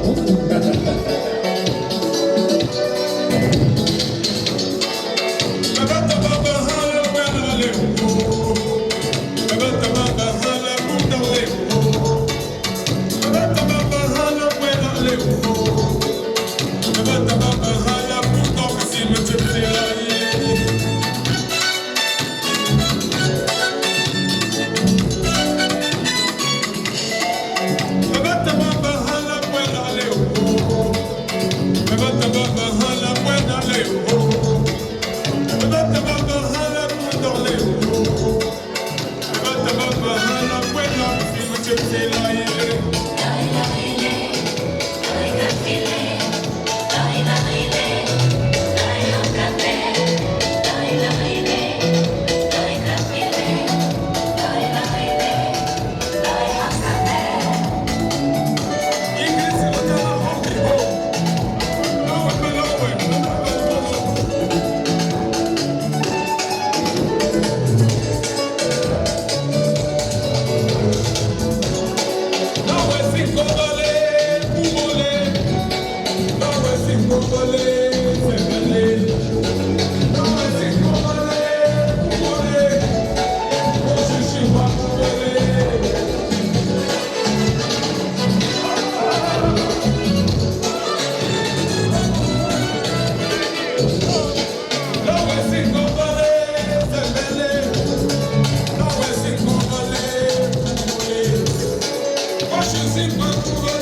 Washington,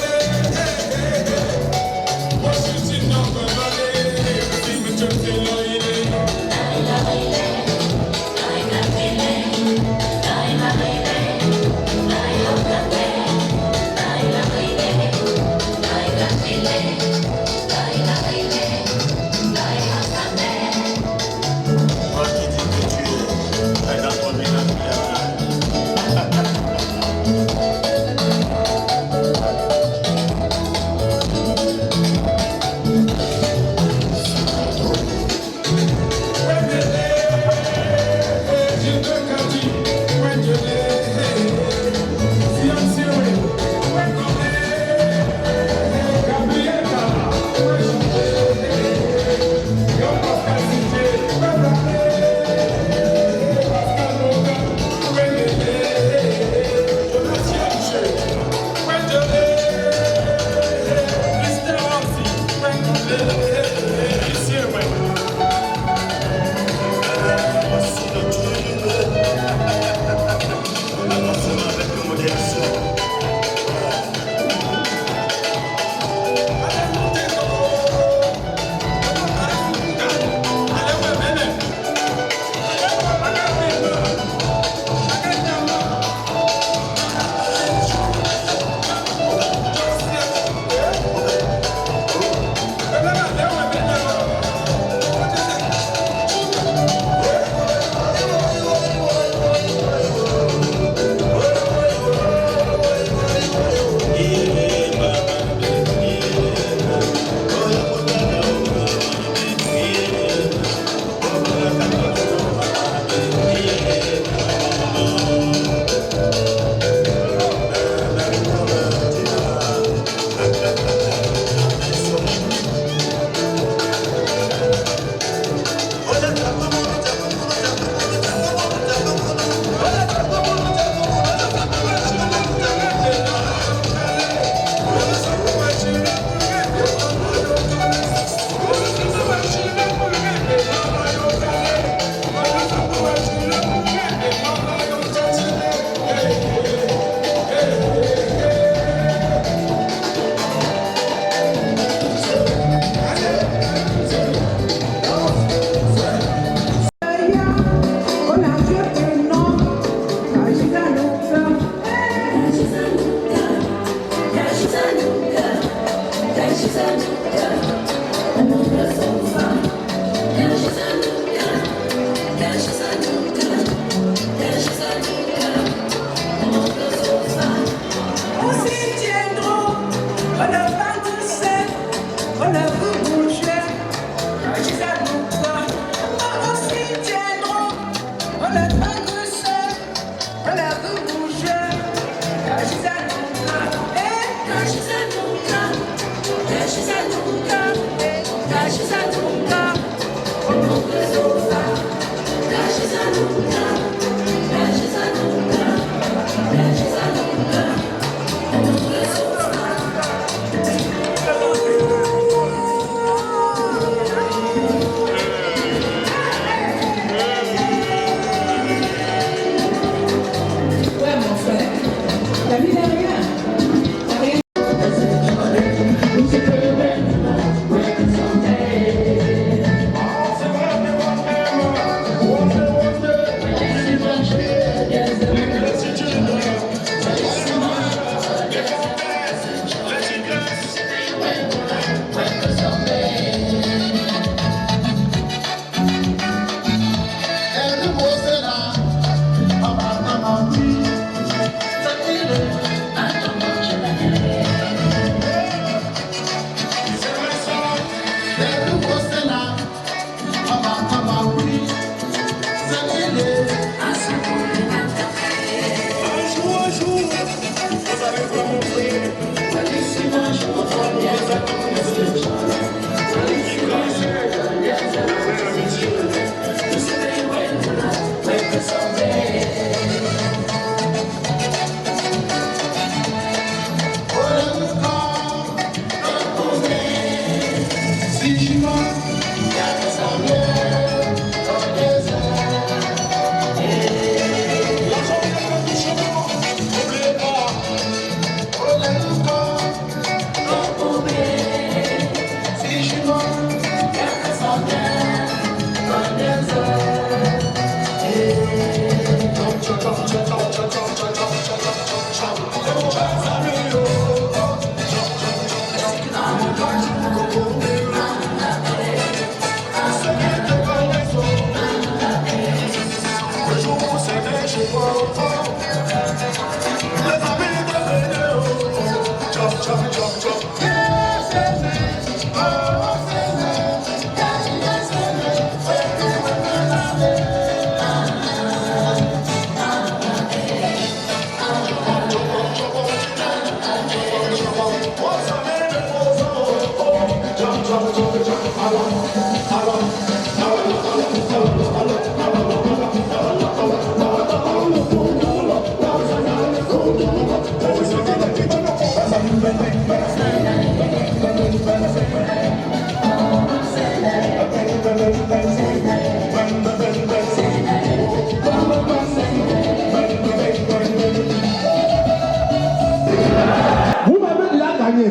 Vous m'avez déjà gagné.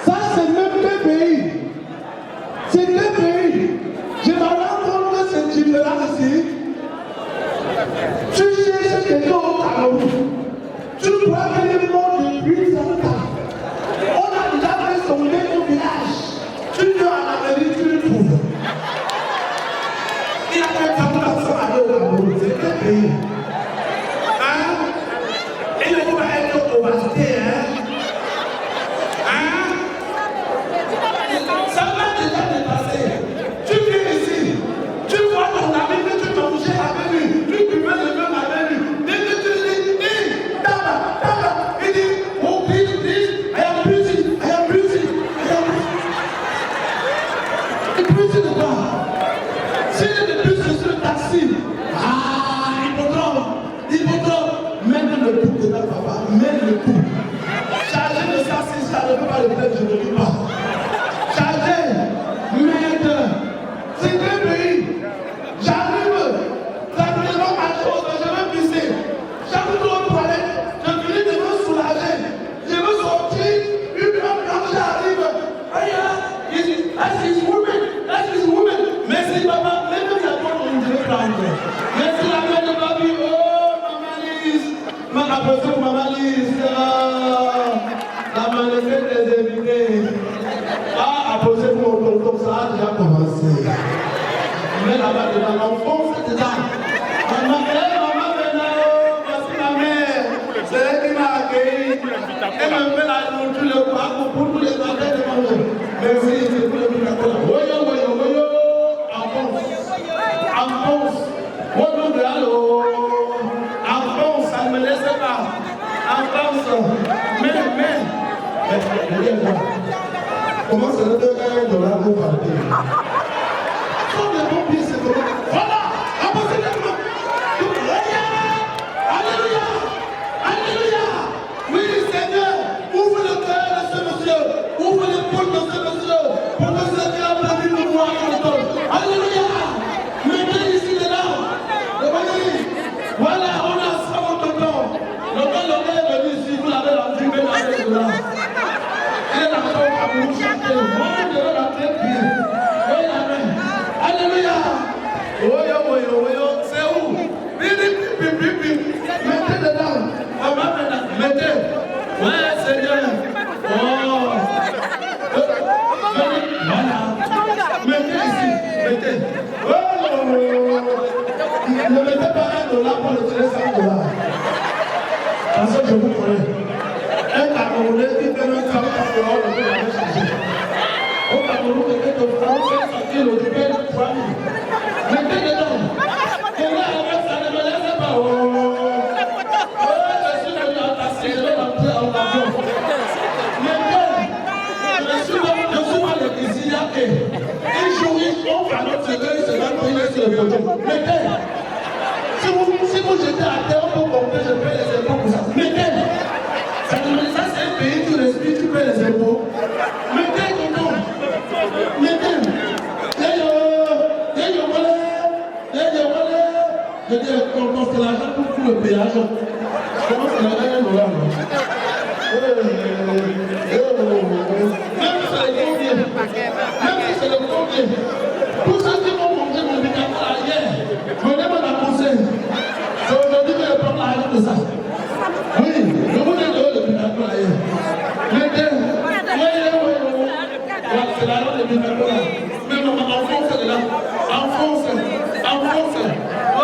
Ça, c'est même deux pays. C'est deux pays. Je me rends compte que cette différence-ci, tu cherches quelqu'un au Cameroun. Tu crois que le monde depuis ça. On a déjà fait sonder au village. Tu viens en Amérique, tu le trouves. Il a fait 400 années au Cameroun. C'est deux pays. Il ne faut pas être ovasté, Ça va déjà dépasser. Tu viens ici, tu vois ton ami que tu mangeais avec lui, tu buvais le même avec lui. Dès que tu dis, Taba, il dit, oh please, I am busy. Et puis c'est de quoi? S'il est de plus sur le taxi, hippodrome, mène le coup de ta papa, mène le coup. Chargez de ça, si ça ne peut pas le faire, je ne dis pas. Chargez, mène. C'est deux pays. J'arrive, tranquillement ma chose, je veux pisser. J'arrive dans le toilette, je finis de me soulager. Je veux sortir, une grande blanche arrive. As is woman. Merci papa, même si la porte, on dirait prendre. Merci la mère de papi, oh maman Lise. Ma applaudissez pour maman Lise. La mannequin des invités a posé mon tonton, ça a déjà commencé. Mais là-bas, dedans, l'enfant, c'est dedans. Maman, maintenant, voici ma mère. C'est elle qui m'a accueilli. Elle me fait la nourriture, le parcours pour tous les matins de manger. Merci, c'est pour le Coca-Cola. Woyo, woyo, woyo. Enfonce. Woyo, allô. Enfonce, ça ne me laisse pas. Enfonce. Mais. Comment ça ne donne $1 pour partir? Sans les pompiers, c'est comment? Voilà! Avancez les mains! Alléluia! Alléluia! Oui, Seigneur, ouvre le cœur de ce monsieur, ouvre l'épaule de ce monsieur, pour que ce qui a prévu nous voir le temps. Alléluia! Mettez ici dedans. Vous voyez? Voilà, on a ça votre temps. Le gars est venu ici, vous l'avez rendu, mais l'avez dedans. Il est là-bas pour nous chanter. Moi, je vais la tête bien. Oui, amen. Alléluia. Oui, c'est où? Mettez dedans. Maman, mettez. Ouais, Seigneur. Oh. Voilà. Mettez ici. Mettez. Oh. Ne mettez pas $1 pour le tirer $100. Parce que je vous connais. Un Camerounais qui fait un travail dehors, on peut l'avait changé. Au Cameroun, quelqu'un de France fait sortir le duvet de 3 000. Mettez dedans. Et là, avec ça, ne me laissez pas. Je suis venu attacher, je vais rentrer en avion. Mettez. Je suis mal ici, il y a un jour, on va notre secret, c'est dans le sur le podium. Mettez. Si vous jetez à terre, on peut compter, je paie les impôts pour ça. Mettez. Ça, c'est un pays qui respire, tu paies les impôts. Mettez, tonton. Mettez. Je dis, tonton, c'est l'argent pour tout le péage. Comment c'est l'argent $1? Même si c'est le combien. Même si c'est le combien. Tous ceux qui vont manger mon médicament hier, venez me l'annoncer. C'est aujourd'hui que je prends l'argent de ça. Oui, je vous ai donné le médicament hier. Mettez. Oui. C'est l'argent de médicament. Mais non, enfonce là. Enfonce. Oh,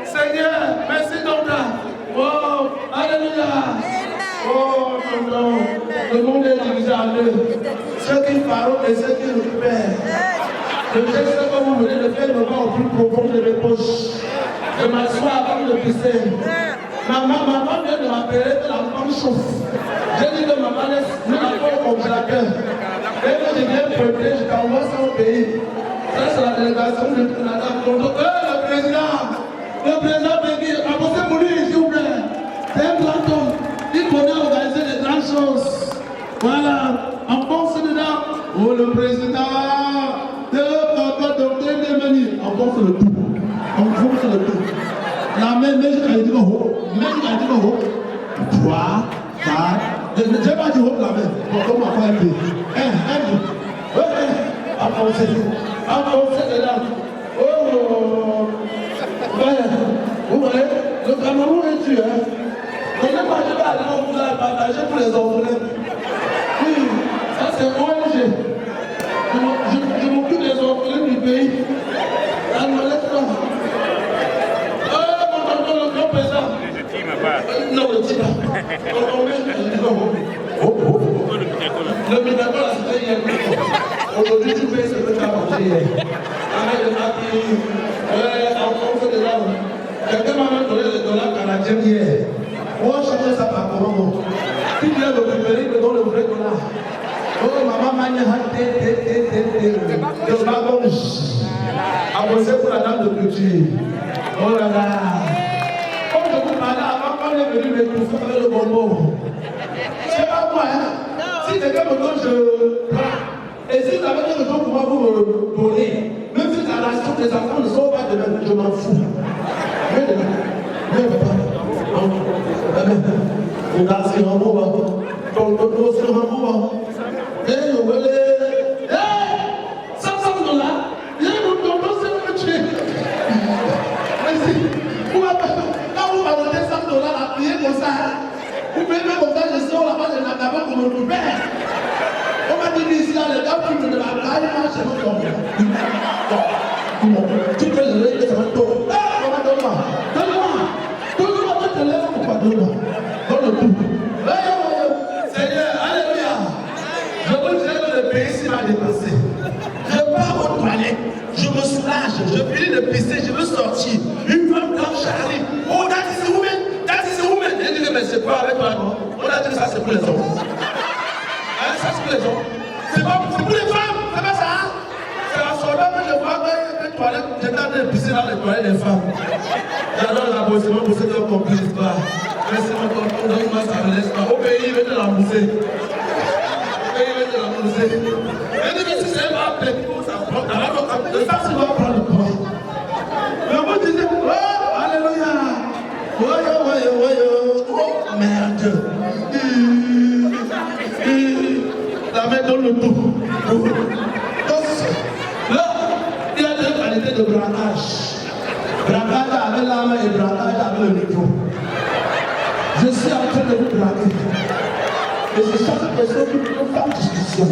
Seigneur, merci docteur. Oh, alléluia. Oh, non. Le monde est divisé en deux. Ceux qui parlent et ceux qui récupèrent. Le geste que vous venez de faire me va au plus profond de mes poches. Je m'assois avant de pisser. Maman vient de m'appeler que la femme chauffe. J'ai dit que maman laisse nous l'avons au congélateur. Et que je viens prêter, je t'envoie ça au pays. Ça c'est la délégation de Canada. Le président Benguir, apportez pour lui, s'il vous plaît. C'est un grand homme. Il connaît organiser des grandes choses. Voilà, enfonce dedans. Oh, le président de Papa Docteur Demani. Enfonce le tout. Enfonce le tout. La main, mais je vais dire haut. Mais je vais dire haut. 3, 4. Je ne vais pas dire haut la main. Pour comment faire un peu. Enfoncez. Enfoncez dedans. Oh. Voilà. Vous voyez, le Cameroun est tué. On n'est pas je vais aller, on vous a partagé pour les orphelins. Oui, ça c'est ONG. Je m'occupe des orphelins du pays. Ça ne me laisse pas. Mon tonton, le grand président. Non, le petit pas. Le Minako, là, c'était hier. Aujourd'hui, tu payes ce que tu as mangé hier. Avec le maquis, enfonce des larmes. Quelqu'un m'a même donné les dollars canadiens hier. On va changer ça par comment? Si tu viens me récupérer, me donne le vrai dollar. Oh, maman m'a dit, le wagon. Avancez pour la dame de culture. Oh là là. Comme je vous parlais avant, quand on est venu m'étouffer avec le bonbon. C'est pas moi, hein. Si quelqu'un me donne, je prends. Et si vous avez quelque chose pour moi, vous me donnez. Même si la relation des enfants ne sont pas de même, je m'en fous. Mais papa. Amen. On a c'est un moment. Donc, c'est un moment. Et vous voulez. Hé! $500. Il y a mon tonton, c'est me tuer. Merci. Quand vous m'avez $100 à payer comme ça, vous payez même comme ça, je sors là-bas, je n'ai là-bas comme mon père. On m'a dit ici, là, le gars qui me l'a baillé, c'est mon père. Tu peux le lever, c'est mon tour. Donne-moi, donne-moi, tu te lèves ou pas, donne-moi. Donne le tout. Seigneur, alléluia. Je veux dire que le pays s'il m'a dépassé. Je pars aux toilettes, je me soulage, je finis de pisser, je veux sortir. Une femme blanche arrive. Oh, that is a woman, that is a woman. J'ai dit, mais c'est pas avec toi, non? On a dit que ça, c'est pour les hommes. Hein, ça, c'est pour les hommes. C'est pas pour les femmes, c'est pas ça. C'est la soirée que je vois que les toilettes, j'étais en train de pisser dans les toilettes des femmes. J'adore les applaudissements pour ceux qui ont compris l'histoire. Mais c'est mon tonton, donc moi, ça me laisse pas. Au pays, il veut te l'embousser. J'ai dit que si c'est pas petit, ça prend. Le farce va prendre le poids. Mais vous disiez, oh, alléluia. Voyons, oh, merde. La main donne le tout. Donc, là, il y a deux qualités de braquage. Braquage avec la main et braquage avec le micro. Je suis en train de vous braquer. Et c'est chaque personne qui peut faire discussion.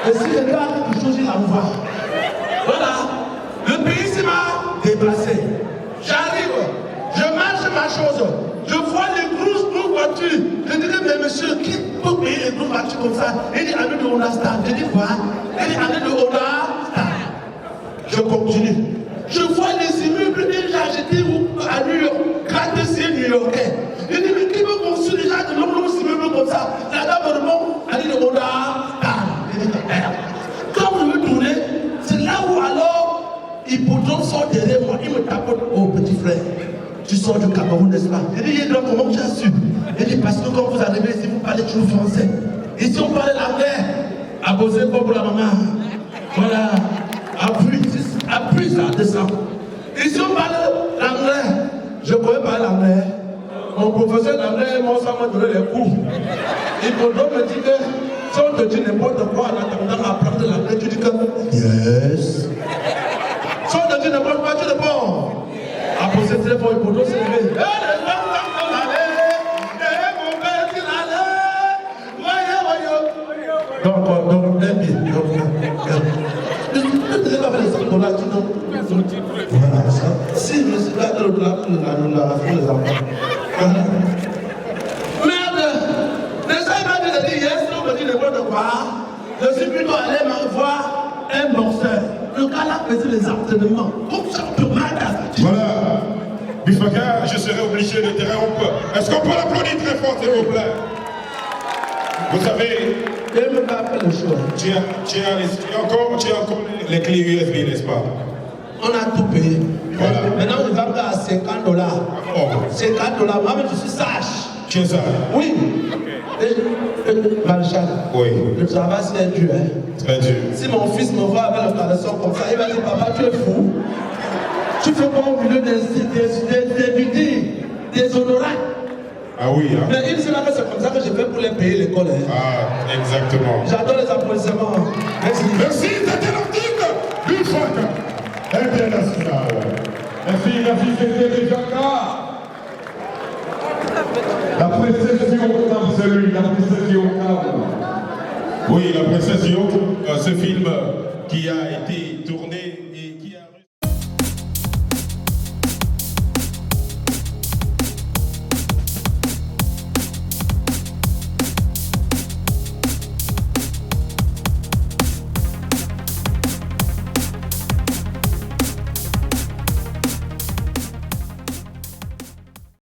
Et si je garde quelque chose, il l'envoie. Voilà. Le pays s'est m'a déplacé. J'arrive, je marche ma chose. Je vois les grosses voitures. Je dis, mais monsieur, qui peut payer les grosses voitures comme ça? Il dit, ami de Honda Star. Je dis, quoi? Il dit, ami de Honda Star. Je continue. Je vois les immeubles déjà achetés à New York, gratte-ciel new-yorkais. Je dis, mais qui veut construire déjà de nombreux immeubles comme ça? La dame me demande, elle dit, de Honda Star. Je dis, merde. Quand je veux tourner, c'est là où alors, Hippodrome sort derrière moi, il me tapote, oh petit frère. Tu sors du Cameroun, n'est-ce pas? Il dit, grand, comment tu as su? Il dit, parce que quand vous arrivez ici, vous parlez toujours français. Ici, on parle l'anglais. Apposez pas pour la maman. Voilà. Appuie, ça descend. Ici, on parle l'anglais. Je ne connais pas l'anglais. Mon professeur d'anglais, moi, ça m'a donné les cours. Il me dit que si on te dit n'importe quoi en attendant d'apprendre l'anglais, tu dis que yes. Si on te dit n'importe quoi, tu réponds. Après, c'est très fort, il faut se lever. Donc, un pied. Tu ne devais pas faire les enfants là, tu non. Voilà, ça. Si, je suis là, dans les enfants. Merde! N'essaye pas de dire yes, on me dit n'importe quoi. Je suis plutôt allé voir un boxeur. Le gars là faisait les entraînements. Comme ça, on peut mal. Voilà. Bifaka, je serai obligé de t'interrompre. Est-ce qu'on peut l'applaudir très fort, s'il vous plaît? Vous savez, tu as encore les clés USB, n'est-ce pas? On a tout payé. Voilà. Maintenant, on va à $50. $50. Moi-même, je suis sage. Tu es sage? Oui. Maréchal. Oui. Le travail, c'est dur. Hein? Très dur. Si mon fils me voit avec le caleçon comme ça, il va dire, papa, tu es fou. Tu fais pas au milieu des honoraires. Ah oui, hein? Mais il sait là que c'est comme ça que je fais pour les payer l'école. Hein? Ah, exactement. J'adore les applaudissements. Merci. Merci, c'était l'article du choc international. Merci, c'était Bifaka. La princesse Yokam, c'est lui, la princesse Yokam. Oui, la princesse Yokam, ce film qui a été tourné